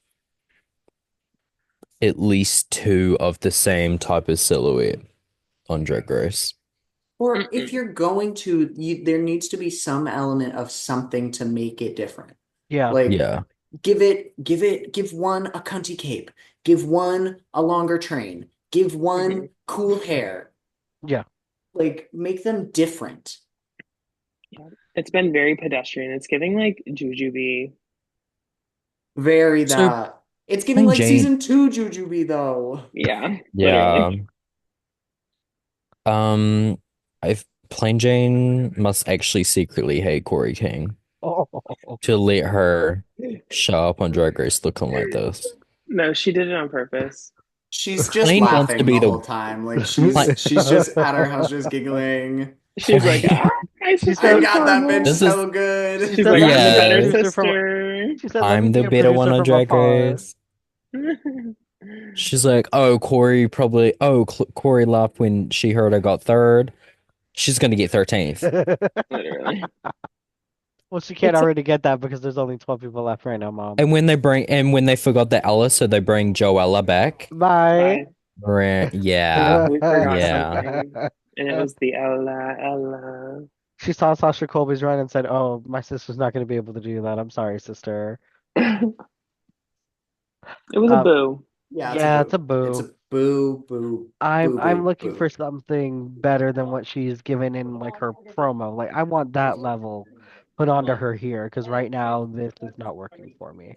at least two of the same type of silhouette on Drag Race. Or if Mm-mm. you're going to, there needs to be some element of something to make it different. Yeah, Like Yeah. give one a cunty cape, give one a longer train, give Mm-hmm. one cool hair. yeah. Like make them different. Yeah. It's been very pedestrian. It's giving like Jujubee. Vary So that. It's giving Plain like Jane, season two Jujubee though. Yeah, yeah. literally. Um, I've Plain Jane must actually secretly hate Corey King Oh, to let her show up on Drag Race looking like this. No, she did it on purpose. She's just Plain wants to laughing be the the whole time. Like Plain, she's just at her house just giggling. She's like, ah, Plain. my she I sister said. is got that bitch This horrible. is so She good. She's said, like, "Let me I'm the be a better yeah. producer from." sister. She said, "Let me I'm be the a better one producer on from Drag afar." Race. She's like, oh, Corey probably. Oh, Corey laughed when she heard I got third. She's gonna get 13th. Literally. Well, she can't It's already get that because there's only 12 people left right now, Mom. And when they forgot the Ella, so they bring Joella back. Bye. bye. Right? Yeah, We forgot yeah. something. And it was the Ella, Ella. She saw Sasha Colby's run and said, "Oh, my sister's not going to be able to do that. I'm sorry, sister." It was a Um, boo. Yeah, it's a yeah, it's boo. a It's boo. a boo, boo, I'm boo, I'm boo, looking for boo. something better than what she's given in like her promo. Like I want that level put onto her here because right now this is not working for me.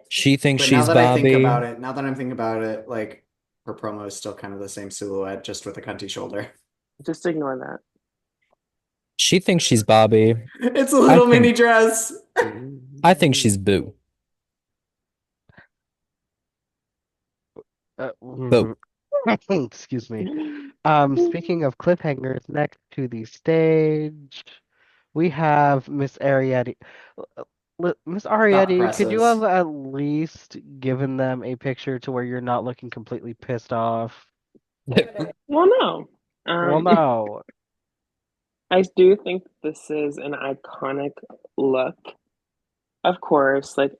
She thinks But now she's that I think Barbie. about it, now that I'm thinking about it, like her promo is still kind of the same silhouette, just with a cunty shoulder. Just ignore that. She thinks she's Barbie. It's a I little mini think dress. I think she's Boo. Boo. Mhm. Excuse me. Speaking of cliffhangers, next to the stage, we have Miss Arietti. Miss thought Arietti, could you have process. at least given them a picture to where you're not looking completely pissed off? Well, no. Well, Um, no. I do think this is an iconic look. Of course, like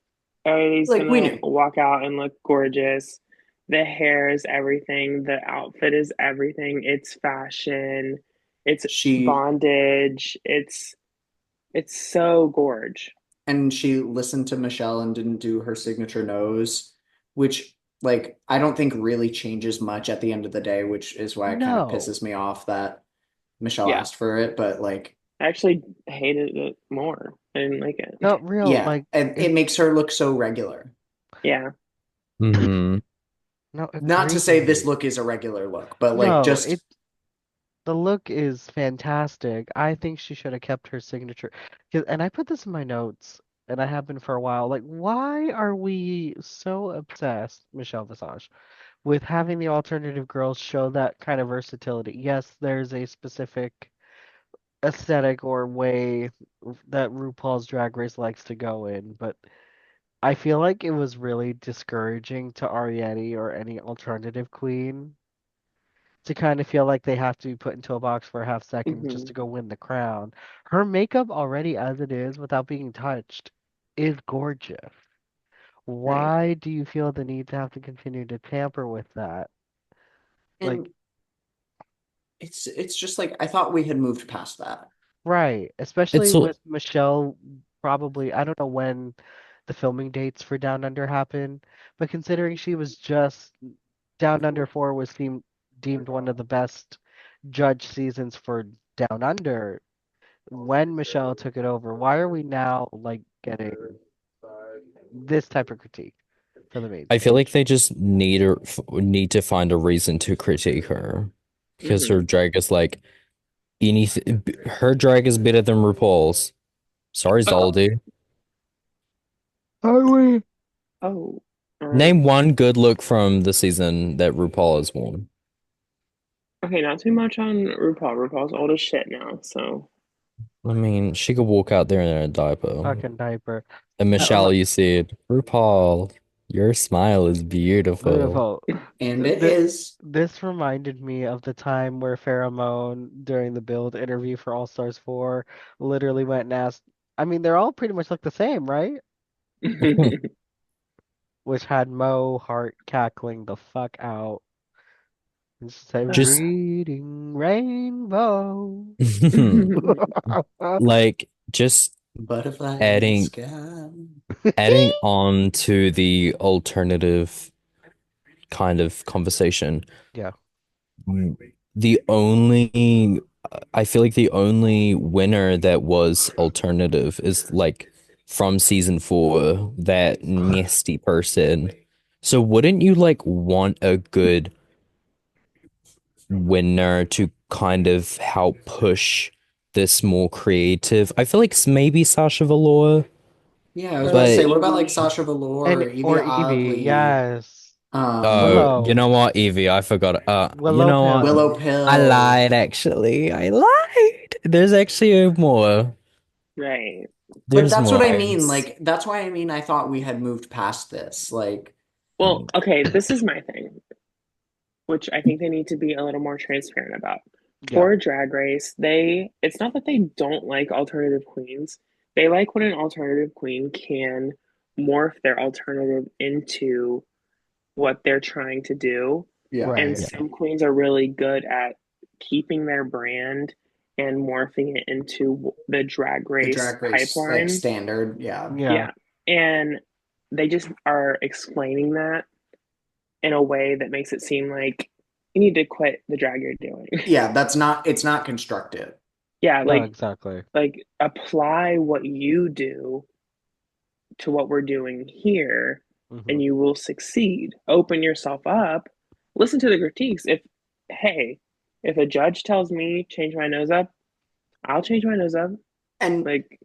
everybody's Like we gonna knew. walk out and look gorgeous. The hair is everything, the outfit is everything. It's fashion, it's She bondage, it's so gorge. and she listened to Michelle and didn't do her signature nose, which like I don't think really changes much at the end of the day, which is why it kind of No. pisses me off that Michelle Yeah, asked for it, but like I actually hated it more. I didn't like it. Not real. yeah, Like, and it it, makes her look so regular. Yeah. hmm no, Not to say this agreed. look is a regular look, but like No, just the look is fantastic. I think she should have kept her signature. And I put this in my notes, and I have been for a while. Like, why are we so obsessed, Michelle Visage, with having the alternative girls show that kind of versatility? Yes, there's a specific aesthetic or way that RuPaul's Drag Race likes to go in, but I feel like it was really discouraging to Ariete or any alternative queen to kind of feel like they have to be put into a box for a half second just Hmm. to go win the crown. Her makeup already as it is without being touched is gorgeous. Right. Why do you feel the need to have to continue to tamper with that? and Like, it's just like I thought we had moved past that. right, especially It's with Michelle probably, I don't know when the filming dates for Down Under happened, but considering she was just Down Under 4 was deemed one of the best judge seasons for Down Under when Michelle took it over, why are we now like getting this type of critique for the main I feel like stage? they just need to find a reason to critique her because her Hmm. drag is like anything. Her drag is better than RuPaul's. Sorry, Oh, Zaldi. Are we? oh. Name one good look from the season that RuPaul has worn. Okay, not too much on RuPaul. RuPaul's old as shit now, so. I mean, she could walk out there in a diaper. Fucking diaper. And I don't know. Michelle, you said, RuPaul, your smile is beautiful. Beautiful. And it Th- is. this reminded me of the time where Pheromone, during the build interview for All Stars 4, literally went and asked, I mean, they're all pretty much look the same, right? Which had Mo Heart cackling the fuck out. And she said, Just reading Rainbow. like just Butterfly in the adding sky. adding on to the alternative kind of conversation. Yeah, Mm, The only I feel like the only winner that was alternative is like from season 4, that nasty person. So wouldn't you like want a good winner to kind of help push this more creative? I feel like maybe Sasha Velour, Yeah, I was about to say, but what about like Evie. Sasha Velour and or Evie or Evie, Oddly, yes. you Willow, know what, Evie, I forgot. You Willow know what? Pill. Willow I Pill? lied actually. I lied. There's actually more. Right. But There's that's what more. I mean. Like, that's why I mean I thought we had moved past this. Like, Well, okay, this is my thing, which I think they need to be a little more transparent about. Yeah, For Drag Race, it's not that they don't like alternative queens. They like when an alternative queen can morph their alternative into what they're trying to do. yeah, And right. Yeah. some queens are really good at keeping their brand and morphing it into the Drag the Race Drag Race like pipeline. standard. Yeah, Yeah. Yeah. And they just are explaining that in a way that makes it seem like you need to quit the drag you're doing. yeah. That's not. It's not constructive. Yeah, No, exactly. like apply what you do to what we're doing here Hmm. and you will succeed. Open yourself up. Listen to the critiques. If hey, if a judge tells me change my nose up, I'll change my nose up. And Like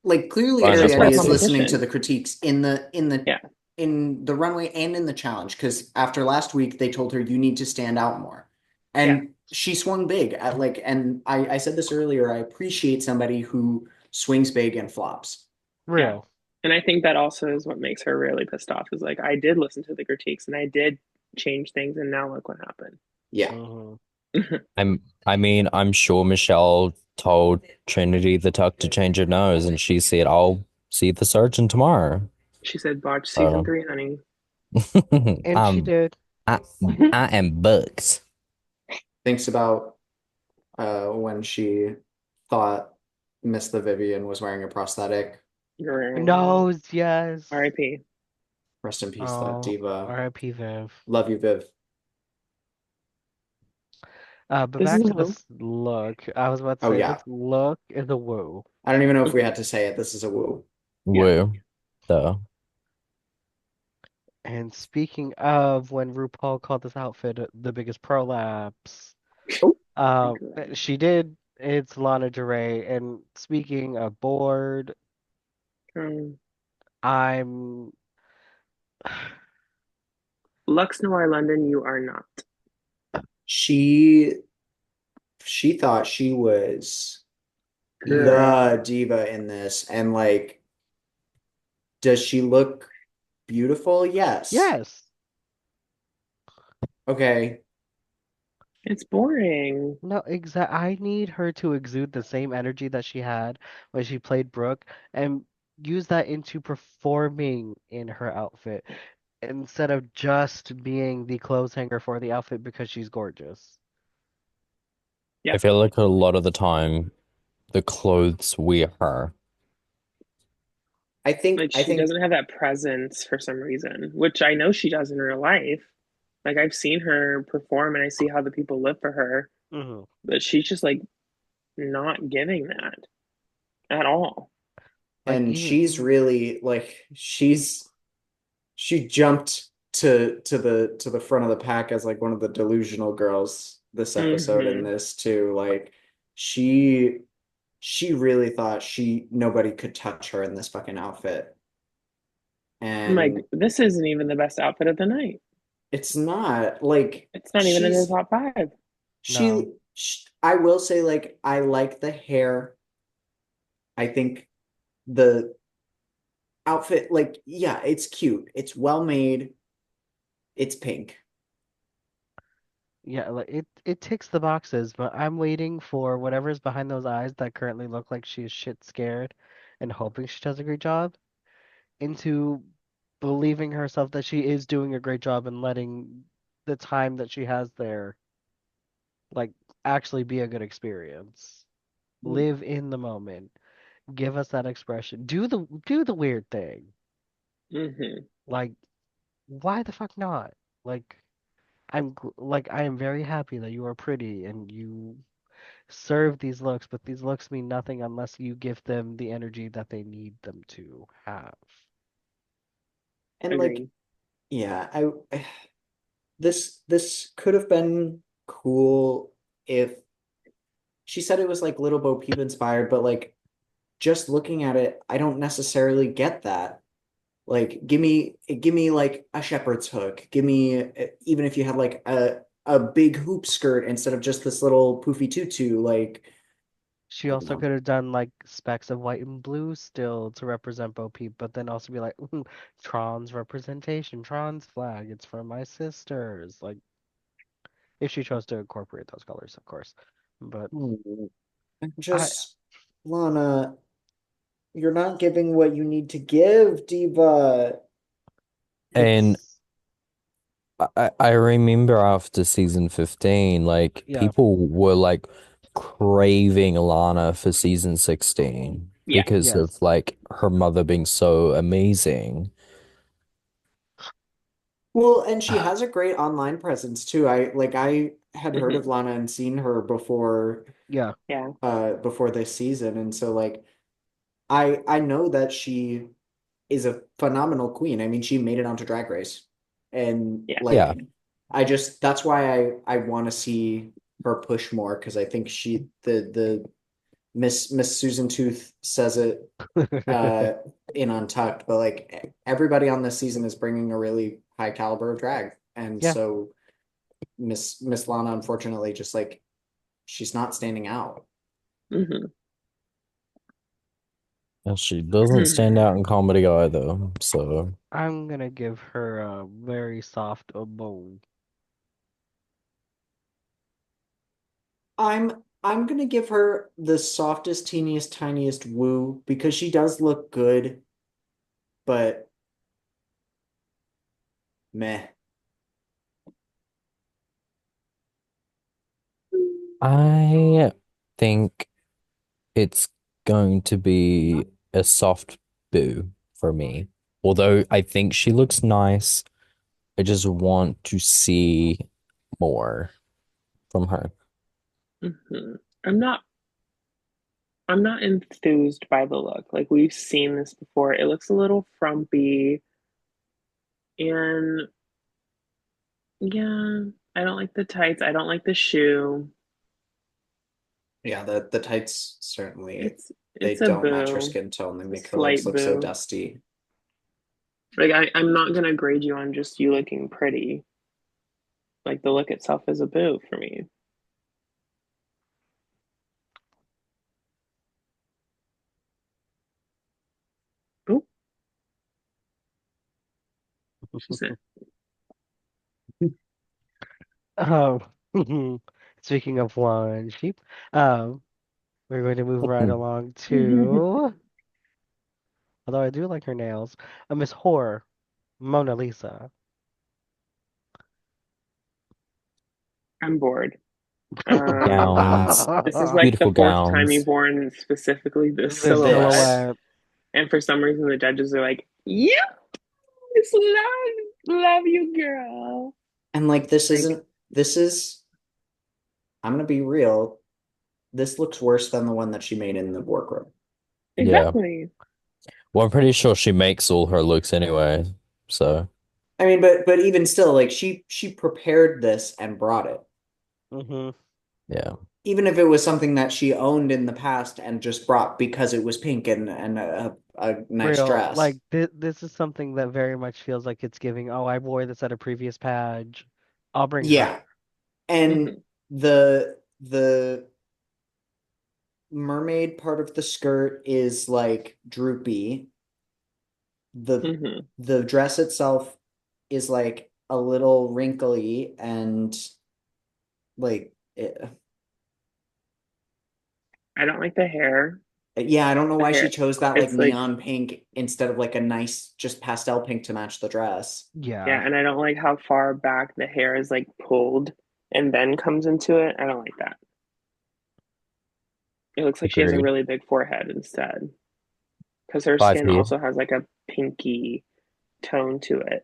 like clearly Fine, it's that's for Ariadne my a is too. listening to competition. the critiques in the Yeah. in the runway and in the challenge because after last week they told her you need to stand out more. Yeah. And she swung big at like and I said this earlier, I appreciate somebody who swings big and flops. Yeah. Real. And I think that also is what makes her really pissed off is like, I did listen to the critiques and I did change things, and now look what happened. Yeah. Hmm. I mean, I'm sure Michelle told Trinity the Tuck to change her nose, and she said, "I'll see the surgeon tomorrow." She said, "Watch season So, 3, honey." And she um, did. I I am booked. Thinks about when she thought Miss the Vivian was wearing a prosthetic. Girl. Nose, yes. R.I.P. Rest in peace, that Oh, diva. R.I.P. Viv. Love you, Viv. But This is back a to who? this look. I was about to Oh say this yeah. look is a woo. I don't even know if we had to say it. This is a woo. Yeah. Woo. Though. And speaking of when RuPaul called this outfit the biggest prolapse, Oh, uh, good. she did. It's Lana Del Rey. And speaking of bored, Um, I'm Lux Noir London, you are not. She she thought she was the Girl. diva in this, and like, does she look beautiful? Yes. yes. Okay. It's boring. No, I need her to exude the same energy that she had when she played Brooke and use that into performing in her outfit instead of just being the clothes hanger for the outfit because she's gorgeous. I Yeah. feel like a lot of the time the clothes wear her. I think Like I she think doesn't have that presence for some reason, which I know she does in real life. Like I've seen her perform and I see how the people live for her, Hmm. but she's just like not giving that at all. Like and even she's really like she jumped to the front of the pack as like one of the delusional girls this episode and Hmm. this too. Like she she really thought she nobody could touch her in this fucking outfit. I'm like, And this isn't even the best outfit of the night. it's not like It's not even in the top five. no. I will say like I like the hair. I think the outfit, like, yeah, it's cute. It's well made. It's pink. Yeah, like it ticks the boxes, but I'm waiting for whatever's behind those eyes that currently look like she is shit scared and hoping she does a great job into believing herself that she is doing a great job and letting the time that she has there like actually be a good experience. Live in the moment. Give us that expression. Do the weird thing. Hmm. Like why the fuck not? Like like I am very happy that you are pretty and you serve these looks, but these looks mean nothing unless you give them the energy that they need them to have. And like, Agreed. yeah, this could have been cool if she said it was like Little Bo Peep inspired, but like just looking at it, I don't necessarily get that. Like, give me like a shepherd's hook. Give me even if you had like a big hoop skirt instead of just this little poofy tutu. Like, She I don't also know. could have done like specks of white and blue still to represent Bo Peep, but then also be like, Tron's representation, Tron's flag, it's for my sisters. Like, if she chose to incorporate those colors, of course. But Hmm. I, Just Lana, you're not giving what you need to give, Diva. And it's, I remember after season 15, like yeah, people were like craving Alana for season 16 Yeah. because yes. of like her mother being so amazing. Well, and she has a great online presence too. I had heard of Hmm. Lana and seen her Yeah. Yeah. before this season, and so like I know that she is a phenomenal queen. I mean, she made it onto Drag Race. And Yeah. Yeah. like I just that's why I want to see her push more because I think she the Miss Susan Tooth says it uh in Untucked, but like everybody on this season is bringing a really high caliber of drag. And Yeah. so Miss Lana unfortunately just like she's not standing out. Hmm. And she doesn't stand out in comedy either. So I'm gonna give her a very soft bow. I'm gonna give her the softest, teeniest, tiniest woo because she does look good, but meh. I think it's going to be a soft boo for me. Although I think she looks nice, I just want to see more from her. Mhm. I'm not I'm not enthused by the look. Like we've seen this before. It looks a little frumpy and yeah, I don't like the tights. I don't like the shoe. Yeah, the tights certainly they It's a don't match her boo. skin tone. They It's make a her legs slight look so boo. dusty. Like I'm not gonna grade you on just you looking pretty. Like the look itself is a boo for me. Oop, she said. Oh, speaking of one sheep, um, we're going to move right along to, although I do like her nails, a Miss Horror, Mona Lisa. I'm bored. Gowns, This is like the beautiful fourth time gowns. you've worn specifically this This silhouette, This silhouette. and for some reason the judges are like, "Yes, love you, girl." and like Like this is I'm gonna be real. This looks worse than the one that she made in the workroom. Yeah. exactly. Well, I'm pretty sure she makes all her looks anyway. So I mean, but even still, like she prepared this and brought it. Hmm. yeah. Even if it was something that she owned in the past and just brought because it was pink and a nice Real, like dress. this is something that very much feels like it's giving, oh, I wore this at a previous page. I'll bring her. Yeah. And Hmm. the mermaid part of the skirt is like droopy. The Hmm. the dress itself is like a little wrinkly and like I don't like the hair. yeah, I don't know The why she hair, chose that like it's like neon pink instead of like a nice just pastel pink to match the dress. Yeah, yeah, and I don't like how far back the hair is like pulled and then comes into it. I don't like that. It looks like she has a Agreed. really big forehead instead because her Five skin feet. also has like a pinky tone to it.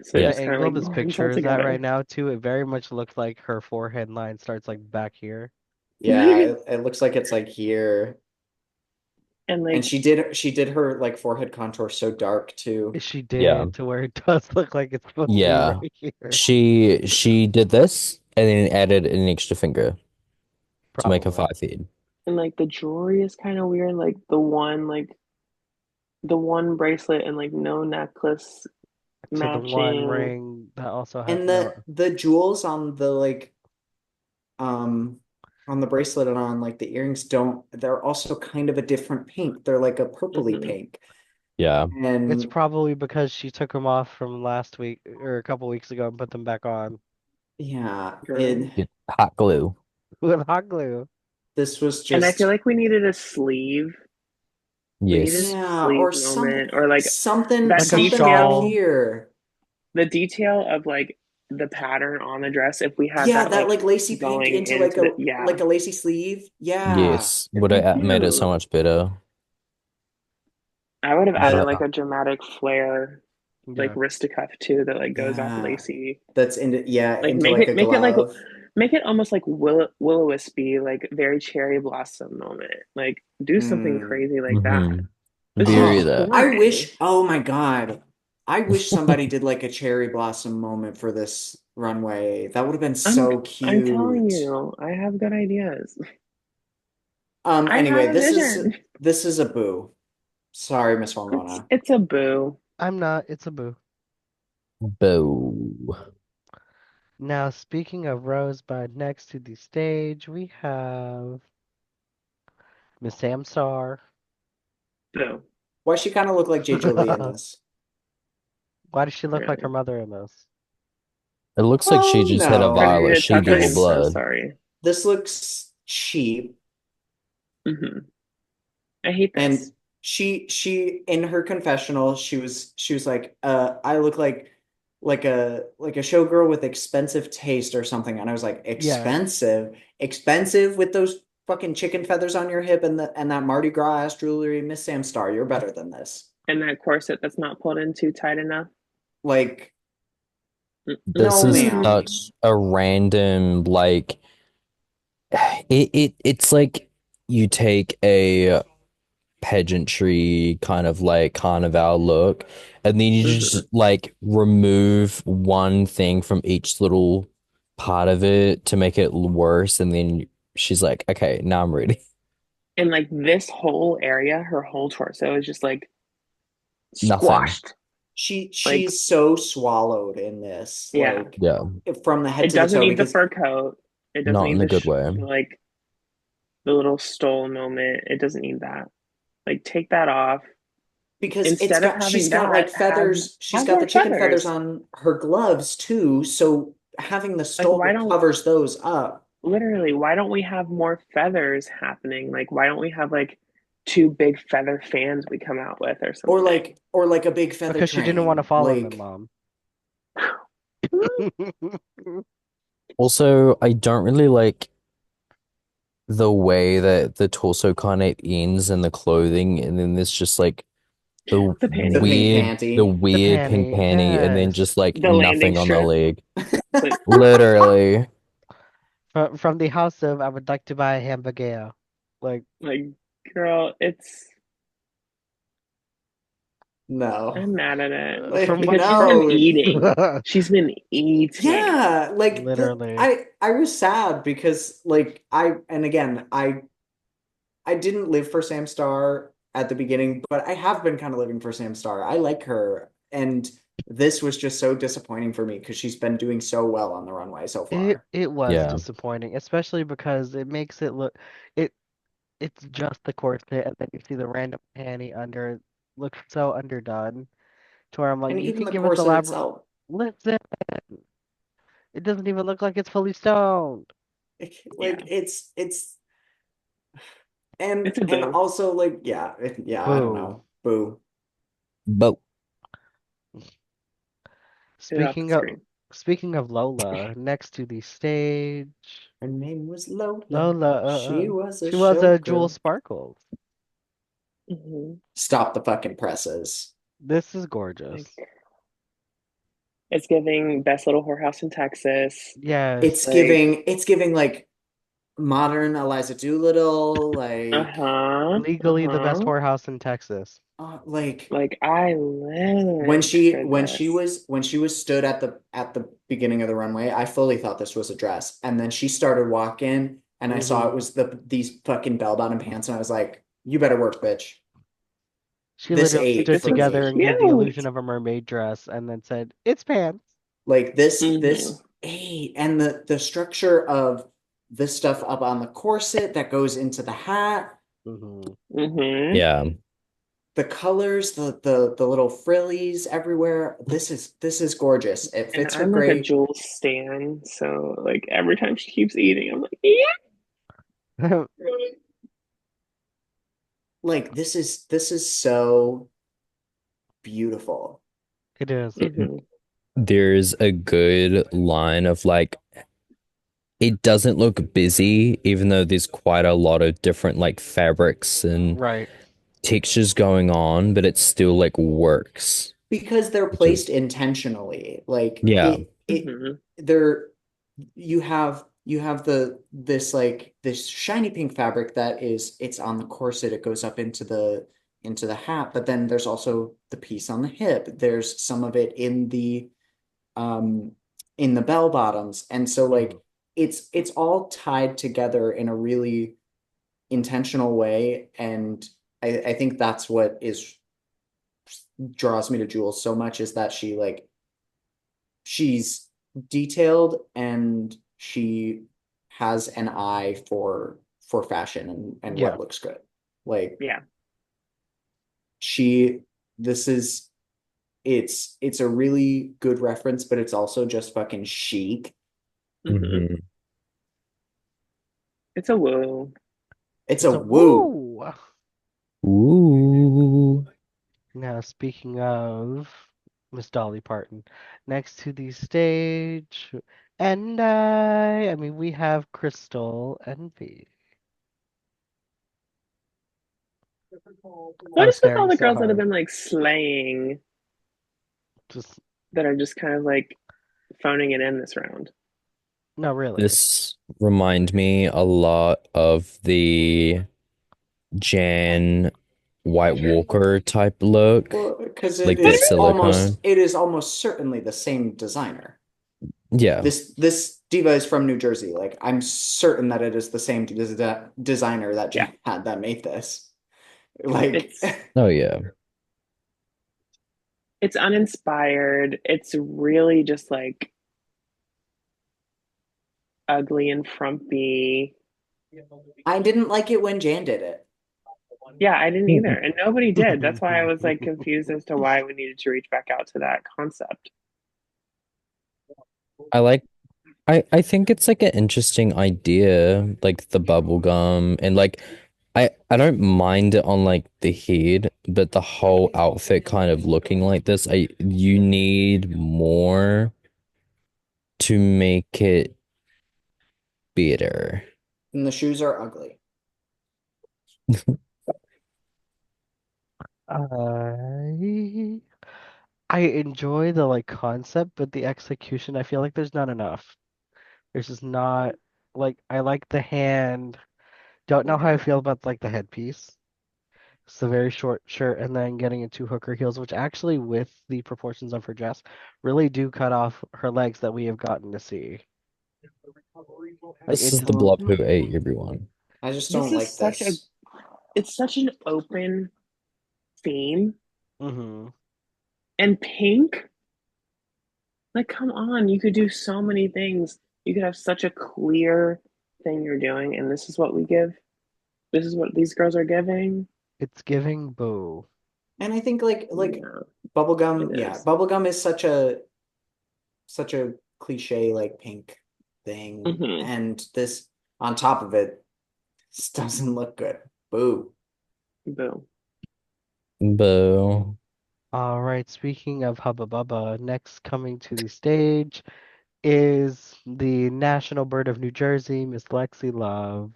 So it the Yeah. just kind of angle like this blends all picture is at right together. now too, it very much looks like her forehead line starts like back here. Yeah, it looks like it's like here. And And like she did her like forehead contour so dark too. She Yeah. did to where it does look like it's supposed to be Yeah. right here. She did this and then added an extra finger to make her Probably. 5 feet. and like the jewelry is kind of weird. Like the one bracelet and like no necklace To the one matching. ring that also had And no. the jewels on the like um on the bracelet and on like the earrings don't they're also kind of a different pink. They're like a purpley Hmm. pink. Yeah. It's And probably because she took them off from last week or a couple weeks ago and put them back on yeah, Girl. Hot glue. with hot glue. this was And I feel just like we needed a sleeve. We needed Yes. a yeah, sleeve or moment or like that Like a something up shawl. here. the detail of like the pattern on the dress. If we had Yeah, that that like like lacy pink going into into the like yeah, a lacy sleeve. Yeah. Yes. it'd Would be have made it so cute. much better. I would have added But like a dramatic flare, like Yeah. wrist cuff too that like goes off Yeah. lacy. That's into yeah, Like into like a glove. make it almost like will wispy, like very cherry blossom moment. Like do something Mm. crazy like that. hmm This is very Oh, that. I boring. wish, oh my God. I wish somebody did like a cherry blossom moment for this runway. That would have been I'm so I'm telling cute. you, I have good ideas. I have Anyway, a vision. this is a boo. Sorry, Miss Hormona. It's a boo. I'm not. It's a boo. Boo. Now, speaking of Rosebud, next to the stage, we have Miss Samstar. No, Why she kind of look like J. Jolie in this? Why does she look like her really. mother in this? It looks like she Well, just hit a no. Trinity violent. the She Tucker, double I'm so blood. sorry. This looks cheap. Hmm. I hate And this. she in her confessional, she was like, I look like a showgirl with expensive taste or something. And I was like, Yeah. expensive? Expensive with those fucking chicken feathers on your hip and that Mardi Gras ass jewelry, Miss Sam Star, you're better than this. And that corset that's not pulled in too tight enough. Like, This no, is ma'am. Mm-mm. such a random like it's like you take a pageantry kind of like carnival look and then you Hmm. just like remove one thing from each little part of it to make it worse and then she's like, okay, now I'm ready. And like this whole area, her whole torso is just like Nothing. squashed. Like, She's so swallowed in this, yeah, like Yeah, from the head it to the doesn't toe, need the because fur coat. It doesn't not in need a good way. like the little stole moment. It doesn't need that. Like, take that off. it's Instead of got she's having got that, like feathers, she's have got the more chicken feathers feathers. on her gloves too, so having the Like, why stole don't covers those up. literally, why don't we have more feathers happening? Like, why don't we have like two big feather fans we come out with or something? Or like a big feather Because she didn't want to train. fall on them, Like Mom. Also, I don't really like the way that the torso kind of ends and the clothing, and then there's just like the The the panty, pink the panty. The weird pink panty, panty, and then yes. just like the landing nothing on the strip. leg. Like, Literally. From the house of I would like to buy a hamburger. Like, like, girl, it's No. I'm mad at it Like from because what she's been no. eating. She's been eating. Yeah, like the literally. I was sad because like I and again I didn't live for Sam Star at the beginning, but I have been kind of living for Sam Star. I like her, and this was just so disappointing for me because she's been doing so well on the runway so far. It was Yeah. disappointing, especially because it makes it look it it's just the corset and then you see the random panty under it looks so underdone to where I'm like, And you even can the give us corset elaborate itself, listen, it doesn't even look like it's fully stoned. like Yeah, it's it's a and boo. also like yeah, I don't Boo. know. Boo. But Get it off the Speaking of screen. speaking of Lola, next to the stage, Her name was Lola. Lola, She was a she was a Jewel showgirl. Sparkles. Hmm. Stop the fucking presses. This is gorgeous. Like, it's giving best little whorehouse in Texas. Yes, Like, It's giving like modern Eliza Doolittle, like uh legally the best huh. whorehouse in Texas. like Like, I lived for this. when she was stood at the beginning of the runway, I fully thought this was a dress. And then she started walking and I saw it Hmm. was these fucking bell-bottom pants and I was like, you better work, bitch. She This literally ate stood This for was together me. and gave the cute. illusion of a mermaid dress and then said, "It's pants." Like Hmm. this ate and the structure of this stuff up on the corset that goes into the hat, Hmm. Hmm. yeah, the colors, the little frillies everywhere. This is gorgeous. It And fits her I'm like a great. Jules stan, so like every time she keeps eating, I'm like, yeah. Like this is so beautiful. It is. Hmm. there's a good line of like it doesn't look busy, even though there's quite a lot of different like fabrics and Right. textures going on, but it still like works. Because they're Which placed is intentionally. Like yeah, it Hmm. they're you have this shiny pink fabric that is it's on the corset, it goes up into the hat, but then there's also the piece on the hip. There's some of it um in the bell bottoms. And so Hmm. like it's all tied together in a really intentional way. And I think that's what is draws me to Jules so much is that she's detailed and she has an eye for fashion and Yeah. what looks good. Like Yeah. she this is it's a really good reference, but it's also just fucking chic. Hmm. Hmm. It's a woo. It's a It's a woo. woo. Ooh. Now, speaking of Miss Dolly Parton, next to the stage, and I mean, we have Crystal and V. I What was is with all staring the so girls that have hard. been like slaying Just, that are just kind of like phoning it in this round? no, really. This remind me a lot of the Jan White Walker type look, Well, because like the silicone. it is almost certainly the same designer. Yeah. This diva is from New Jersey. Like I'm certain that it is the same designer that Yeah, Jan had that made this. Like it's Oh yeah. it's uninspired. It's really just like ugly and frumpy. I didn't like it when Jan did it. Yeah, I didn't either, and nobody did. That's why I was like confused as to why we needed to reach back out to that concept. I like I think it's like an interesting idea, like the bubble gum and like I don't mind it on like the head, but the whole outfit kind of looking like this, I you need more to make it better. And the shoes are ugly. I I enjoy the like concept, but the execution, I feel like there's not enough. There's just not like I like the hand. Don't know how I feel about like the headpiece. It's a very short shirt and then getting into hooker heels, which actually, with the proportions of her dress, really do cut off her legs that we have gotten to see. Like This it is just, the blob who ate everyone. I just This don't is like such a this. it's such an open theme, hmm and pink, like come on, you could do so many things. You could have such a clear thing you're doing, and this is what we give. This is what these girls are giving. It's giving boo. And I think like Yeah, it bubblegum, yeah, is. bubblegum is such a cliche like pink thing. Mm-hmm. And this on top of it, this doesn't look good. Boo. Boo. Boo. All right, speaking of Hubba Bubba, next coming to the stage is the national bird of New Jersey, Miss Lexi Love.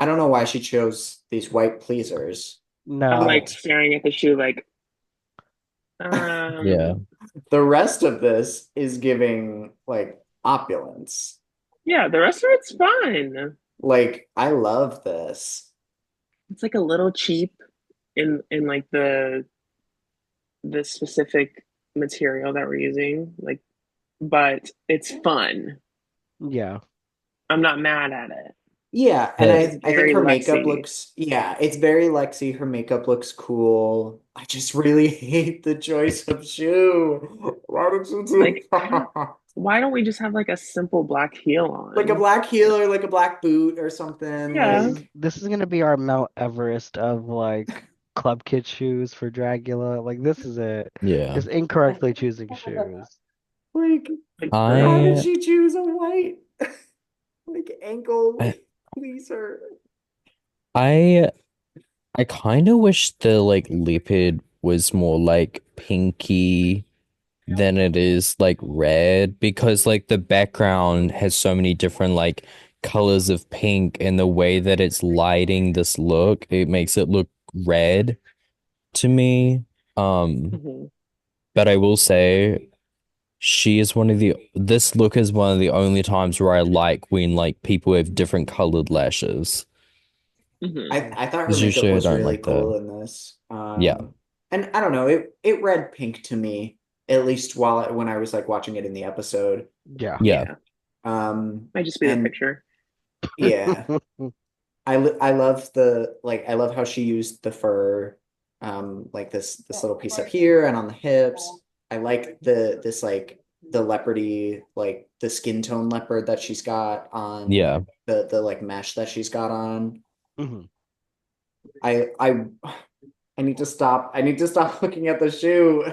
I don't know why she chose these white pleasers, I'm like No, but staring at the shoe like, Yeah. the rest of this is giving like opulence. yeah, the rest of it's fine. Like I love this. It's like a little cheap in like the specific material that we're using, like, but it's fun. yeah, I'm not mad at it. Yeah, and The It's I think very her makeup Lexi. looks, yeah, it's very Lexi. Her makeup looks cool. I just really hate the choice of shoe. Why did you do Like, I don't. that? Why don't we just have like a simple black heel Like a on? black heel or like a black boot or something. Yeah, this is gonna be our Mount Everest of like club kid shoes for Dragula. Like this is it. yeah. Just incorrectly choosing shoes. Like, like how did girl. I she choose a white like ankle I pleaser? I I kind of wish the like leopard was more like pinky than it is like red because like the background has so many different like colors of pink and the way that it's lighting this look, it makes it look red to me. Um, Mhm. but I will say she is one of the this look is one of the only times where I like when like people have different colored lashes. Mhm. I thought her Because makeup usually I was don't really like that. cool in this. Yeah. And I don't know, it read pink to me, at least when I was like watching it in the episode. Yeah. Yeah. Yeah, might just be the And picture. yeah, I love I love how she used the fur, like this little piece up here and on the hips. I like this like the leopardy, like the skin tone leopard that she's got on Yeah. the like mesh that she's got on. Mhm. I I need to stop. I need to stop looking at the shoe.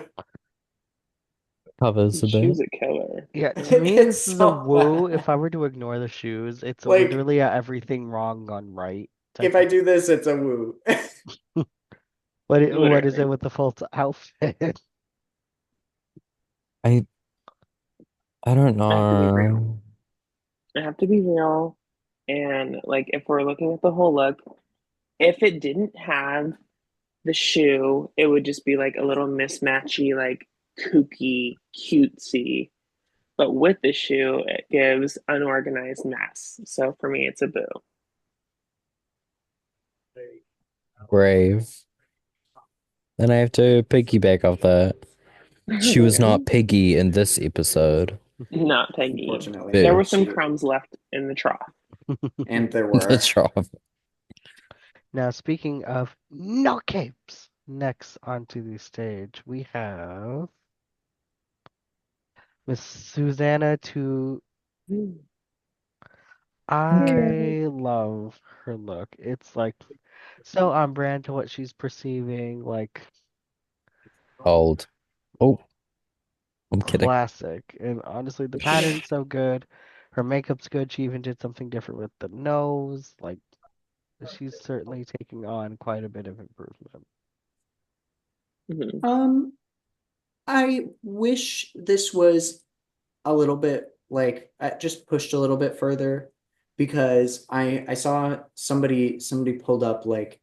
Covers a She's bit. a killer. Yeah, to me, It's this is a so woo. If bad. I were to ignore the shoes, it's Like literally a everything wrong gone right if type I of. do this, it's a woo. What is it Literally. with the false outfit? I I don't I have to be real. know. I have to be real. And like if we're looking at the whole look, if it didn't have the shoe, it would just be like a little mismatchy, like kooky, cutesy. But with the shoe, it gives unorganized mess. So for me, it's a boo. Brave. And I have to piggyback off that. She was Okay. not piggy in this episode. Not Peggy. Unfortunately There were Boo. not. some She crumbs left in the trough. and there The were. drop. Now, speaking of no capes, next onto the stage we have Miss Susanna to. Period. I love her look. It's like so on brand to what she's perceiving, like Old. Oh, I'm kidding. classic. And honestly, the pattern's so good. Her makeup's good. She even did something different with the nose. Like she's certainly taking on quite a bit of improvement. Mhm. Um, I wish this was a little bit like just pushed a little bit further because I saw somebody pulled up like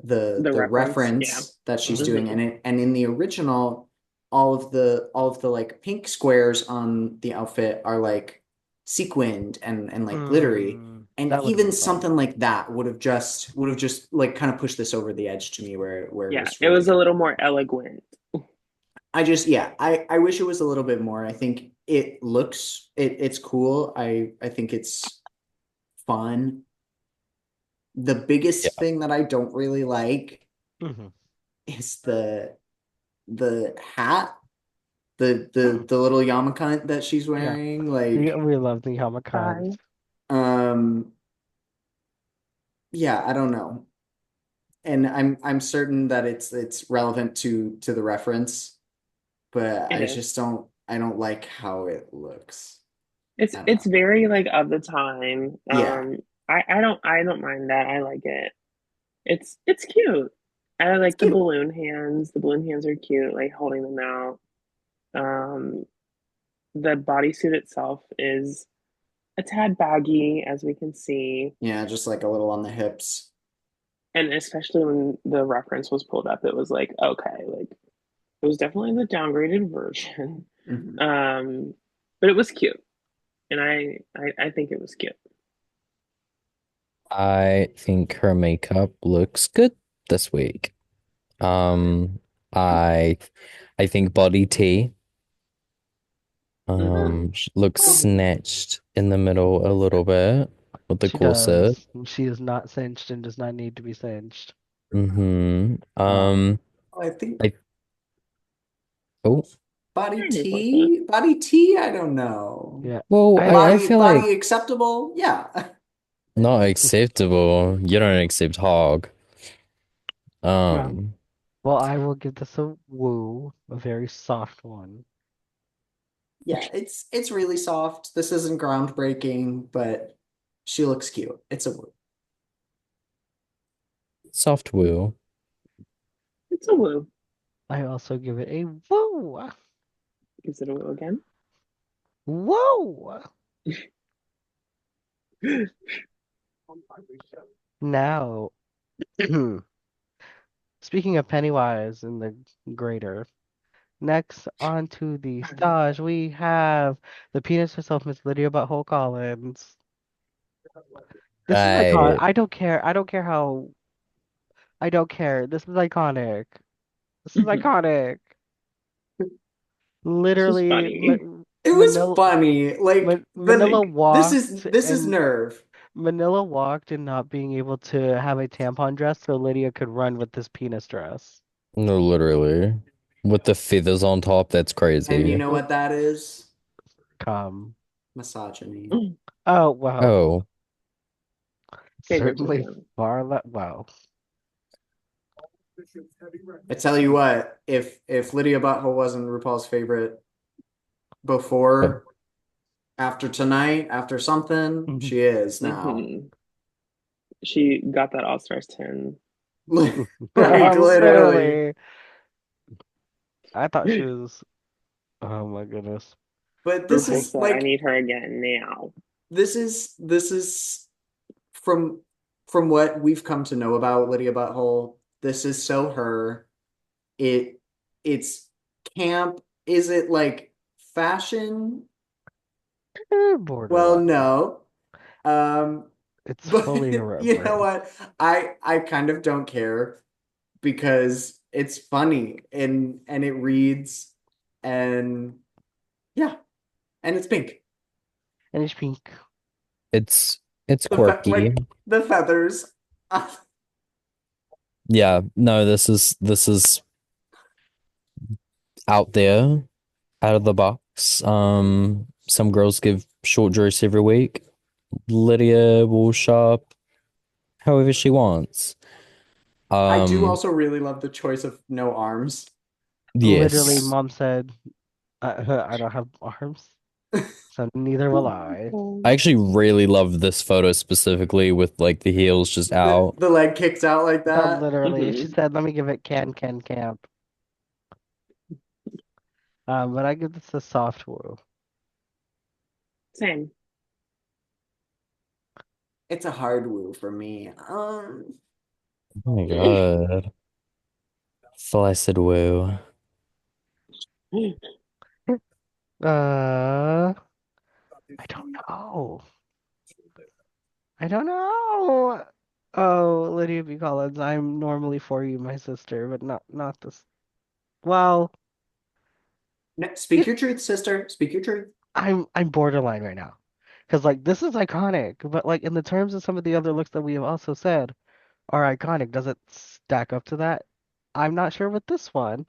The the reference, yeah. reference that she's Hmm. doing Hmm. and it and in the original all of the like pink squares on the outfit are like sequined and like glittery and That would have even been fun. something like that would have just like kind of pushed this over the edge to me where it Yeah, was it really was a good. little more elegant. I just yeah, I wish it was a little bit more. I think it's cool. I think it's fun. The biggest Yeah. thing that I don't really like Hmm. is the hat, the little yarmulke that she's Yeah, wearing. Like we love the Hamacons. Bye. um yeah, I don't know. And I'm certain that it's relevant to the reference, but It is. I don't like how it looks. It's I don't it's know. very like of the time. Yeah. I don't mind that. I like it. It's cute. I It's like the cute. balloon hands. The balloon hands are cute, like holding them out. Um, the bodysuit itself is a tad baggy, as we can see, Yeah, just like a little on the hips. and especially when the reference was pulled up, it was like, okay, like it was definitely the downgraded version. Mhm. Um, but it was cute, and I think it was cute. I think her makeup looks good this week. Um, I I think body T Hmm. looks snatched in the middle a little bit with the She corset. does. She is not cinched and does not need to be cinched. Mm-hmm. Um, I think I oh body T, I don't know. Yeah. well, I I feel like Body acceptable, yeah. not acceptable. You don't accept hog. well, Um, well, I will give this a woo, a very soft one. Yeah, it's really soft. This isn't groundbreaking, but she looks cute. It's a soft woo. It's a woo. I also give it a woo. Gives it a woo again. Whoa! Now, speaking of Pennywise and the grater, next onto the stage we have the penis herself, Miss Lydia Butthole Collins. This is iconic. I I don't care. I don't care how. I don't care. This is iconic. This is Mhm. iconic. This was Literally, funny. it was funny. Like Manila walked this is and nerve. Manila walked and not being able to have a tampon dress so Lydia could run with this penis dress. no, literally with the feathers on top. That's And you crazy. know what that is? Come. Misogyny. Oh, well, Oh, certainly Favoritism. well. I tell you what, if Lydia Butthole wasn't RuPaul's favorite But before, after tonight, after something, Mhm. she is now. Hmm. She got that All Stars 10. Like literally. Literally. I thought she was. Oh my goodness. But this RuPaul is said, I like need her again now. this is from what we've come to know about Lydia Butthole. This is so her. It it's camp. Is it like fashion? Well, Borderline. no. Um, It's but fully you know irreverent. what? I kind of don't care because it's funny and it reads and yeah, and it's pink. And it's pink. it's quirky. Like the feathers. Yeah, no, this is out there, out of the box. Some girls give short dress every week. Lydia will shop however she wants. I do Um, also really love the choice of no arms. Literally, yes. mom said, I don't have arms, so neither will I. I actually really love this photo specifically with like the heels just out. The leg kicked out like that. Literally, she Hmm. said, let me give it can camp. But I give this a soft woo. Same. It's a hard woo for me. Oh my God. Flaccid woo. Uh, I don't know. I don't know. Oh, Lydia B. Collins, I'm normally for you, my sister, but not this. Well, Speak it, your truth, sister. Speak your truth. I'm borderline right now. Because like this is iconic, but like in the terms of some of the other looks that we have also said are iconic, does it stack up to that? I'm not sure with this one.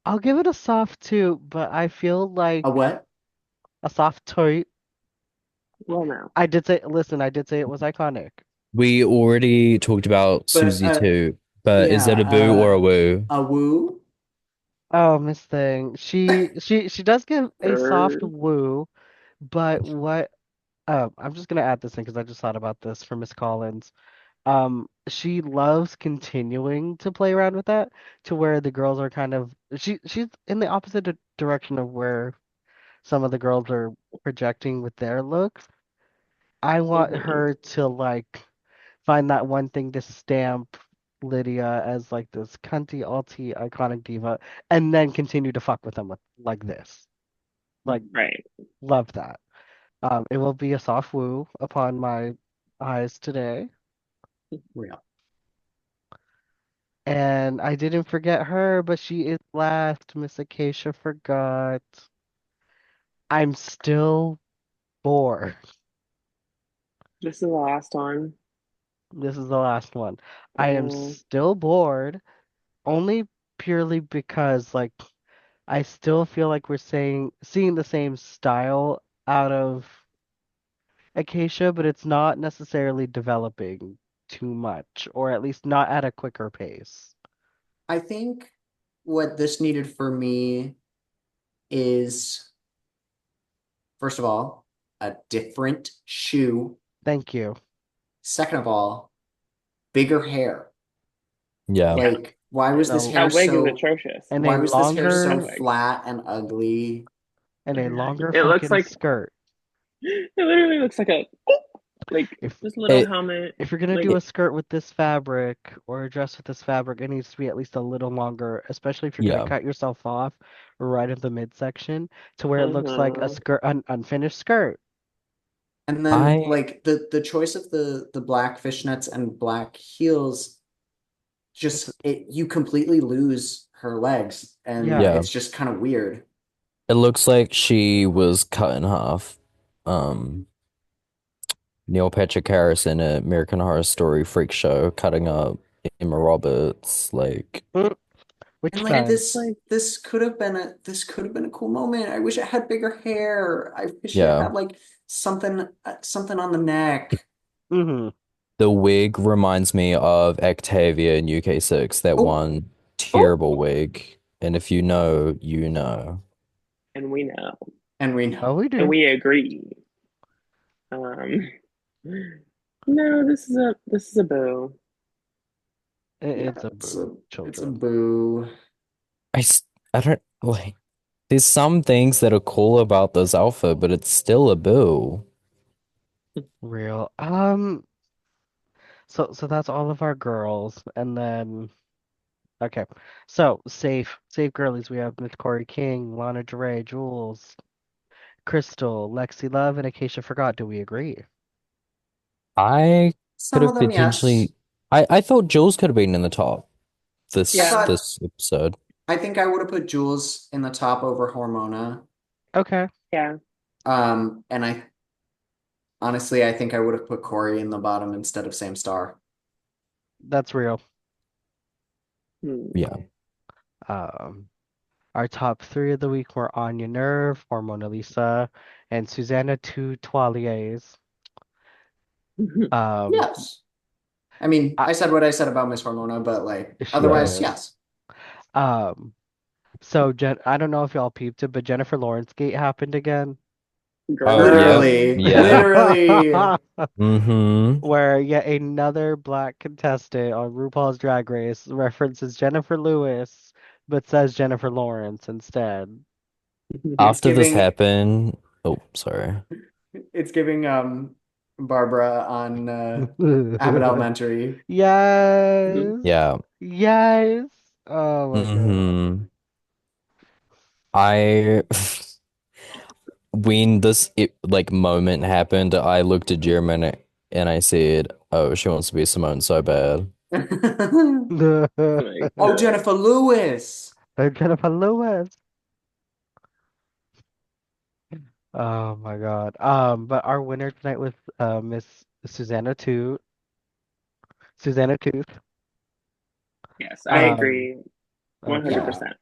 I'll give it a soft two, but I feel A like what? a soft two. Well, no. I did say, listen, I did say it was iconic. We already talked about But Susie too, but is yeah, it a boo or a woo? a woo. Oh, Miss Thing. She does give a soft Er, woo, but what I'm just gonna add this in because I just thought about this for Miss Collins. She loves continuing to play around with that to where the girls are kind of she's in the opposite direction of where some of the girls are projecting with their looks. I want mhm. her to like find that one thing to stamp Lydia as like this cunty, alty, iconic diva, and then continue to fuck with them with like this. Like, Right. love that. It will be a soft woo upon my eyes today. Real. And I didn't forget her, but she is last. Miss Acacia forgot. I'm still bored. This is the last one. This is the last one. I am Oh, still bored, only purely because like I still feel like we're seeing the same style out of Acacia, but it's not necessarily developing too much, or at least not at a quicker pace. I think what this needed for me is, first of all, a different shoe. Thank you. Second of all, bigger hair. Yeah. yeah. Like, why was And this a hair That wig is so atrocious. and a why was this hair Not so that longer wig. flat and ugly? longer It looks fucking like skirt. it literally looks like a like If this little It, helmet. if you're gonna Like, do a it skirt with this fabric or a dress with this fabric, it needs to be at least a little longer, especially if you're gonna yeah. cut yourself off right at the midsection to where it looks like a mhm. skirt, an unfinished skirt. And then I like the choice of the black fishnets and black heels, It's just it you completely lose her legs and yeah. yeah. it's just kind of weird. It looks like she was cut in half. Um, Neil Patrick Harris in American Horror Story Freak Show cutting up Emma Roberts. Like, Mm, And which like time? It's like this could have been a cool moment. I wish it had bigger hair. I wish it yeah. had like something on the neck. Mm-hmm. The wig reminds me of Octavia in UK6, that Oh, one oh, terrible wig. And if you know, you know. And we know. and we Oh, know. we And do. we agree. Um, no, this is a boo. Yeah, It's a boo, it's a children. boo. I, s- I don't like. There's some things that are cool about this outfit, but it's still a boo. Real. So that's all of our girls, and then okay. So safe girlies. We have Miss Corey King, Lana Del Jules, Crystal, Lexi Love, and Acacia Forgot. Do we agree? I could Some of have them, yes. potentially. I thought Jules could have been in the top I this Yeah, thought this episode. I think I would have put Jules in the top over Hormona. Okay, yeah. And I honestly I think I would have put Corey in the bottom instead of Sam Star. that's real. Hmm. Yeah. Um, our top three of the week were Anya Nerve, Hormona Lisa, and Susanna Two Toiliers. Um, Yes. I mean, I, I said what I said about Miss Hormona, but like she Right. otherwise, did. yes. Um, I don't know if y'all peeped it, but Jennifer Lawrence Gate happened again. Oh, yep. Girl. Literally, Yeah. literally. Mm-hmm. Where yet another black contestant on RuPaul's Drag Race references Jennifer Lewis, but says Jennifer Lawrence instead. It's After this giving happened, oh, sorry. it's giving Barbara on Abbott Elementary. Yes. Yeah. Yes. Oh my God. Mm-hmm. I when like moment happened, I looked at Jeremy and I said, "Oh, she wants to be Simone so bad." Oh my Oh, God. Jennifer Lewis. Jennifer Lewis. Oh my God. But our winner tonight was Miss Susanna Tooth. Yes, I Um, agree okay. Yeah. 100%.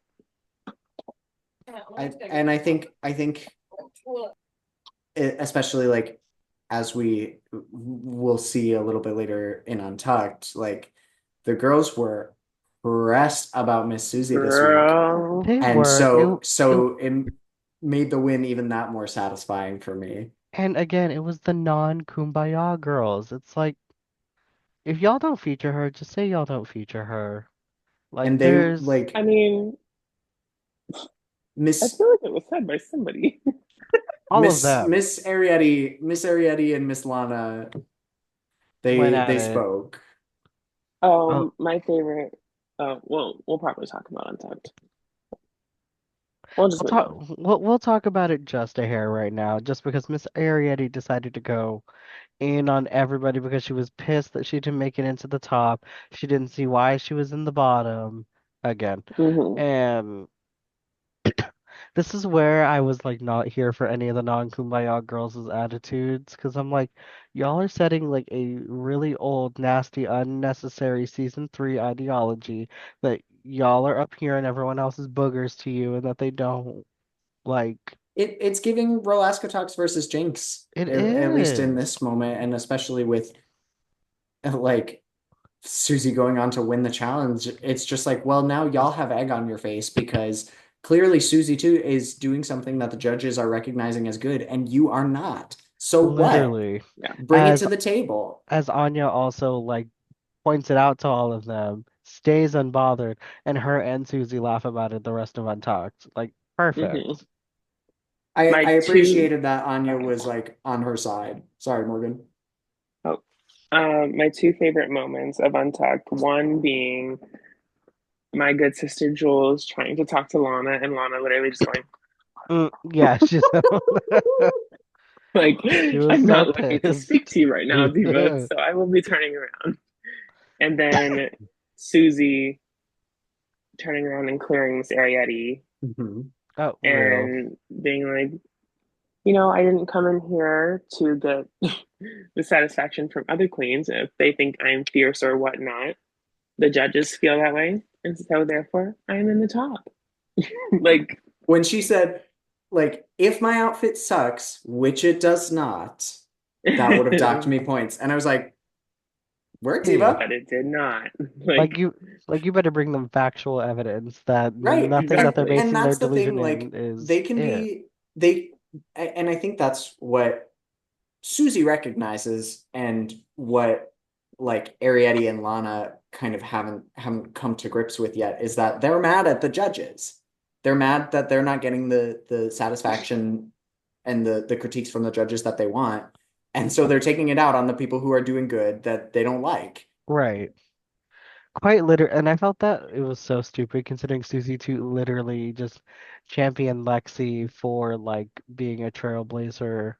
I think especially like as we will see a little bit later in Untucked, like the girls were pressed about Miss Susie this week. Girl. They And were. It it made the win even that more satisfying for me. and again, it was the non-Kumbaya girls. It's like if y'all don't feature her, just say y'all don't feature her. Like And they there's like I mean, I Miss feel like it was said by somebody. all of them Miss Arietti and Miss Lana, went at they it. spoke. Oh, My favorite. Well, we'll probably talk about Untucked. We'll just move on. we'll talk about it just a hair right now, just because Miss Arietti decided to go in on everybody because she was pissed that she didn't make it into the top. She didn't see why she was in the bottom again. Hmm. And this is where I was like not here for any of the non-Kumbaya girls' attitudes because I'm like, y'all are setting like a really old, nasty, unnecessary season 3 ideology that y'all are up here and everyone else is boogers to you and that they don't like. It's giving Rolaska Talks versus Jinx, It at least in is this moment, and especially with like Susie going on to win the challenge. It's just like, well, now y'all have egg on your face because clearly Susie too is doing something that the judges are recognizing as good, and you are not. So what? literally Yeah. Bring it as to the table. as Anya also like points it out to all of them, stays unbothered, and her and Susie laugh about it the rest of Untalked. Like, Hmm. perfect. I My two. appreciated that Anya Okay. was like on her side. Sorry, Morgan. Oh, my two favorite moments of Untucked. One being my good sister Jules trying to talk to Lana, and Lana literally just going Yeah, she's like, she was "I'm so not looking to speak pissed. to you right now, Diva. So I will be turning around." And then Susie turning around and clearing Miss Arietti Mhm. Oh, real. and being like, I didn't come in here to get the satisfaction from other queens. If they think I'm fierce or whatnot, the judges feel that way. And so therefore, I'm in the top. Like, When she said, like, if my outfit sucks, which it does not, that would have docked me points. And I was like, Works, See, Eva. but it did not. like Like, you, like you better bring them factual evidence that Right. nothing that they're exactly. And basing their that's the delusion thing, in like is they can it. be they and I think that's what Susie recognizes and what like Arietti and Lana kind of haven't come to grips with yet is that they're mad at the judges. They're mad that they're not getting the satisfaction and the critiques from the judges that they want. And so they're taking it out on the people who are doing good that they don't like. Right. Quite literally, and I felt that it was so stupid considering Susie to literally just champion Lexi for like being a trailblazer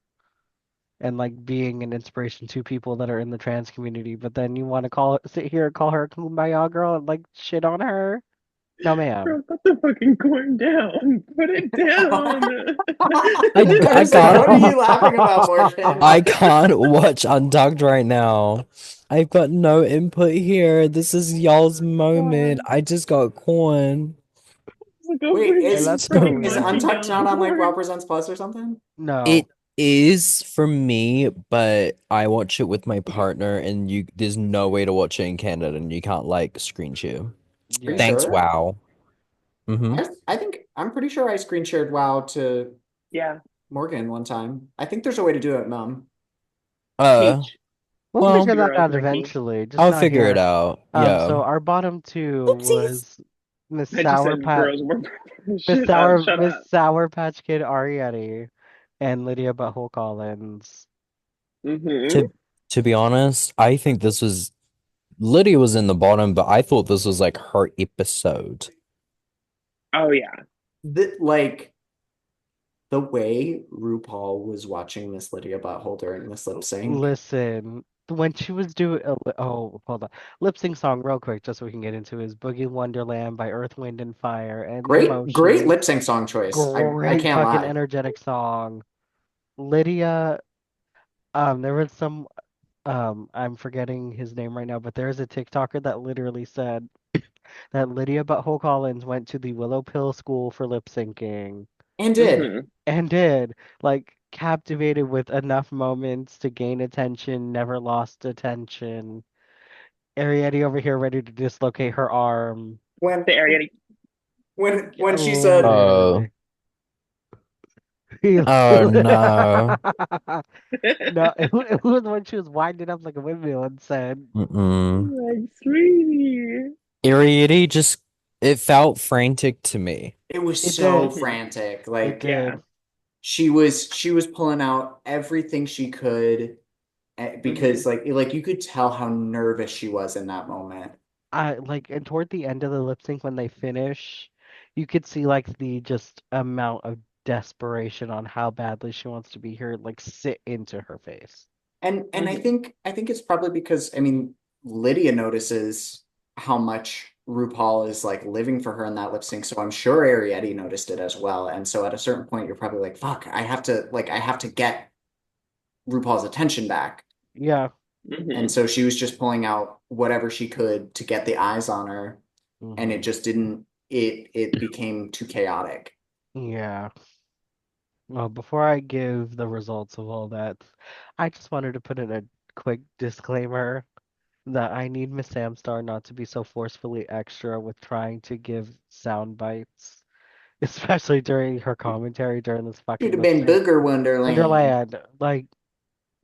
and like being an inspiration to people that are in the trans community, but then you want to sit here and call her a kumbaya girl and like shit on her? No, ma'am. Bro, put the fucking corn down. Put it down. I I was like, what are got you laughing about, Morgan? I can't watch Untucked right now. I've got no input here. This is y'all's moment. God. I just got corn. Look Wait, over And she's that's freaking is munching hilarious. Untucked down the not on like Wow corn. Presents Plus or something? It No. is for me, but I watch it with my partner, and there's no way to watch it in Canada, and you can't like screen share. Are you Yeah. Thanks, sure? wow. Mm-hmm. I think I'm pretty sure I screen shared WoW to Yeah, Morgan one time. I think there's a way to do it, Mom. Uh, Peach. We'll Miss well, figure that Girl is out Ricky. eventually, just I'll not figure it here. out. Yeah. So our bottom two Oopsies. was Miss I just Sour said Pat, girls were shut Miss up. Sour Patch Kid Ariety, and Lydia Butthole Collins. Mm-hmm. To to be honest, I think this was Lydia was in the bottom, but I thought this was like her episode. Oh yeah. Like the way RuPaul was watching Miss Lydia Butthole during this lip sync. Listen, when she was doing oh, hold on, lip sync song real quick, just so we can get into is Boogie Wonderland by Earth, Wind and Fire and the Great Emotions. lip sync song choice. I Great can't fucking lie. energetic song. Lydia, there was some I'm forgetting his name right now, but there's a TikToker that literally said that Lydia Butthole Collins went to the Willow Pill School for lip syncing And did. Mm-hmm. and did like captivated with enough moments to gain attention, never lost attention. Arietti over here ready to dislocate her arm. When The area. Yeah, when she said Oh, literally. He oh no. No, it was when she was winding up like a windmill and said, Mm-mm. Like, sweetie. Ariety just it felt frantic to me. it was it so did, Mm-hmm. frantic. it Like Yeah. did. she was pulling out everything she could Mm-hmm. because like you could tell how nervous she was in that moment. I like, and toward the end of the lip sync when they finish, you could see like the just amount of desperation on how badly she wants to be here, like sit into her face. And Mm-hmm. I think it's probably because I mean Lydia notices how much RuPaul is like living for her in that lip sync, so I'm sure Arietti noticed it as well. And so at a certain point, you're probably like, "Fuck, I have to get RuPaul's attention back." Yeah. Mm-hmm. And so she was just pulling out whatever she could to get the eyes on her, and it Hmm. just didn't. It became too chaotic. Yeah. Well, before I give the results of all that, I just wanted to put in a quick disclaimer that I need Miss Samstar not to be so forcefully extra with trying to give sound bites, especially during her commentary during this Should fucking have lip been sync. Booger Wonderland. Wonderland, like,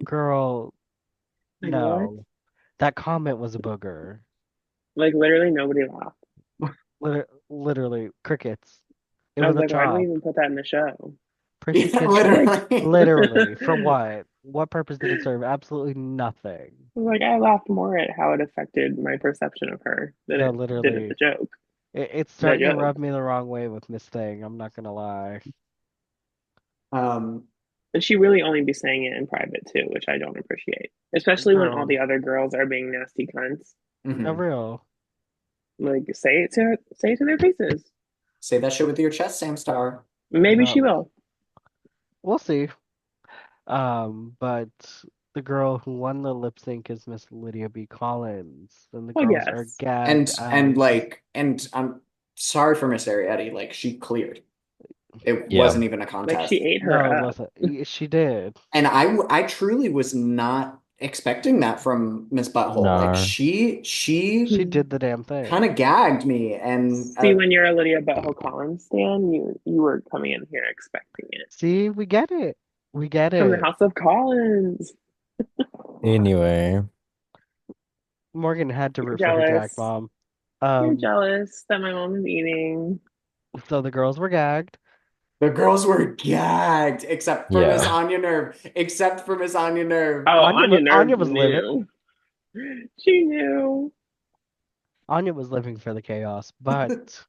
girl, Like what? no. That comment was a booger. Like literally nobody laughed. Literally, crickets. It I was was a like, why do we chop. even put that in the show? Prissy Yeah, Kitchen. Like, literally. Literally, for what? What purpose did it serve? Absolutely nothing. like I laughed more at how it affected my perception of her than No, it did at the literally. joke. It's The starting to joke. rub me the wrong way with Miss Thing. I'm not gonna lie. Um, And she really only be saying it in private too, which I don't appreciate. Especially when all No, the other girls are being nasty cunts. no mhm. real. Like say it to their faces. Say that shit with your chest, Sam Star. Maybe she No, will. we'll see. But the girl who won the lip sync is Miss Lydia B. Collins, and the Well, girls are yes. gagged And out. like and I'm sorry for Miss Arietti. Like she cleared. It Yeah. wasn't even a Like she contest. ate her No, up. listen, she did. And I truly was not expecting that from Miss Butthole. Like No. she She did the damn kind thing. of gagged me, and See, when you're a Lydia Butthole Collins stan, you were coming in here expecting it See, we get it. We get from the it. House of Collins. Anyway, Morgan had to You're root for her drag jealous. mom. You're Um, jealous that my mom is eating. so the girls were gagged. the girls were gagged, except for Miss yeah. Anya Nerve. Except for Miss Anya Nerve. Oh, Anya Anya Nerve was living. knew. She knew. Anya was living for the chaos, but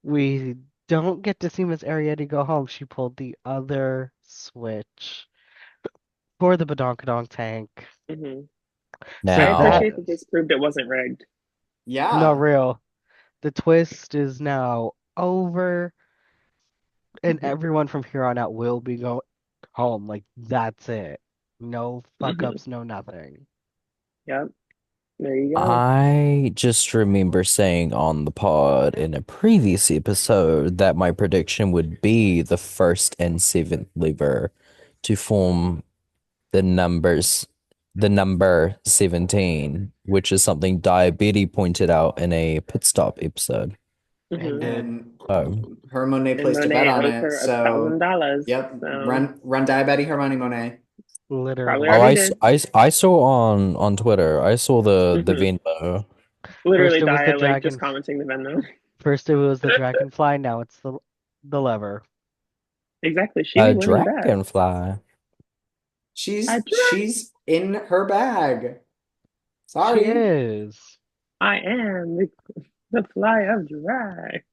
we don't get to see Miss Arietti go home. She pulled the other switch for the badonkadonk tank. Hmm. I So that Now, appreciate that this proved it wasn't rigged. no Yeah. real. The twist is now over, and everyone from here on out will be going home. Like that's it. No fuck Hmm. ups, no nothing. Yep. There you go. I just remember saying on the pod in a previous episode that my prediction would be the first and seventh lever to form the numbers, the number 17, which is something Diabetes pointed out in a pit stop episode. And Hmm. did And Oh, her Monet And placed a bet Monet on owes it. her a So, thousand dollars. yep, So run Diabetes Hermione Monet. probably oh, already literally. did. I saw on Twitter. I saw the Hmm. Venmo. First Literally it was the Dia like just dragon. commenting the Venmo. First it was the dragonfly. Now it's the lever. Exactly. She be A winning bets. dragonfly. I She's in her bag. She Sorry. is am the fly of drag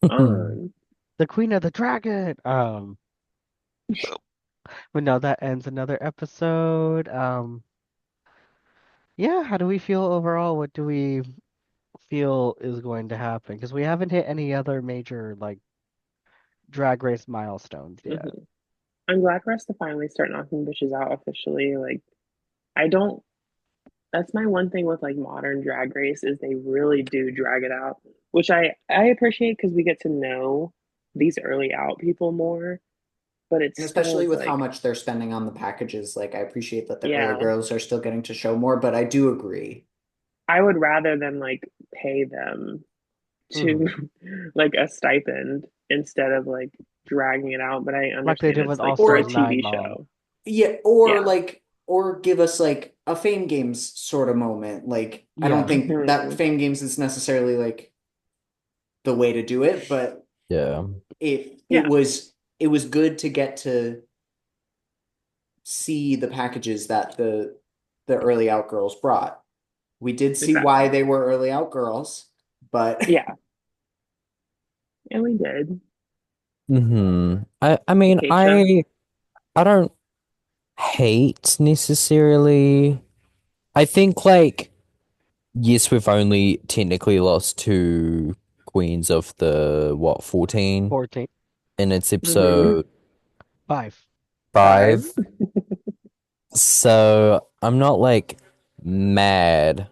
on. the queen of the dragon. But no, that ends another episode. Yeah, how do we feel overall? What do we feel is going to happen? Because we haven't hit any other major like drag race milestones yet. Hmm. I'm glad for us to finally start knocking bitches out officially. Like I don't. That's my one thing with like modern drag race is they really do drag it out, which I appreciate because we get to know these early out people more. But it And still especially is with how like, much they're spending on the packages. Like, I appreciate that the early yeah, girls are still getting to show more, but I do agree. I would rather than like pay them to Hmm. like a stipend instead of like dragging it out. But I Like they understand did with it's All like for a Stars Or, 9 TV mom. show. yeah, or Yeah. like, or give us like a Fame Games sort of moment. Like, I don't Yeah. think that Hmm. Fame Games is necessarily like the way to do it, but Yeah. it Yeah, was it was good to get to see the packages that the early out girls brought. We did see why exactly. they were early out girls, but Yeah. And we did. I mean, Acacia. I don't hate necessarily. I think like yes, we've only technically lost two queens of the what 14 14. and it's Hmm. episode 5. 5 5. So I'm not like mad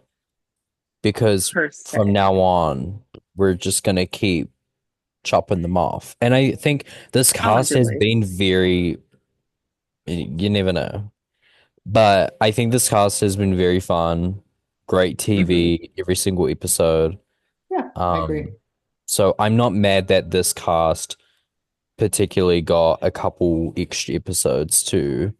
because per from se. now on we're just gonna keep chopping them off. And I think this cast has Allegedly. been very, you never know. But I think this cast has been very fun. Great Hmm. TV every single episode. yeah, I agree. Um, so I'm not mad that this cast particularly got a couple extra episodes to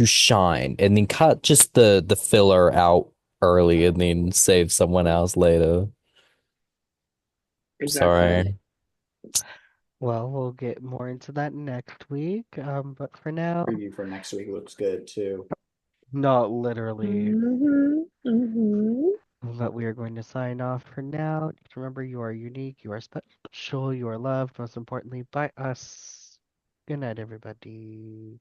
shine and then cut just the filler out early and then save someone else later. Exactly. Sorry. Well, we'll get more into that next week. But for now, Preview for next week looks good too. not literally. Hmm. Hmm. But we are going to sign off for now. Just remember, you are unique, you are special, you are loved, most importantly, by us. Good night, everybody.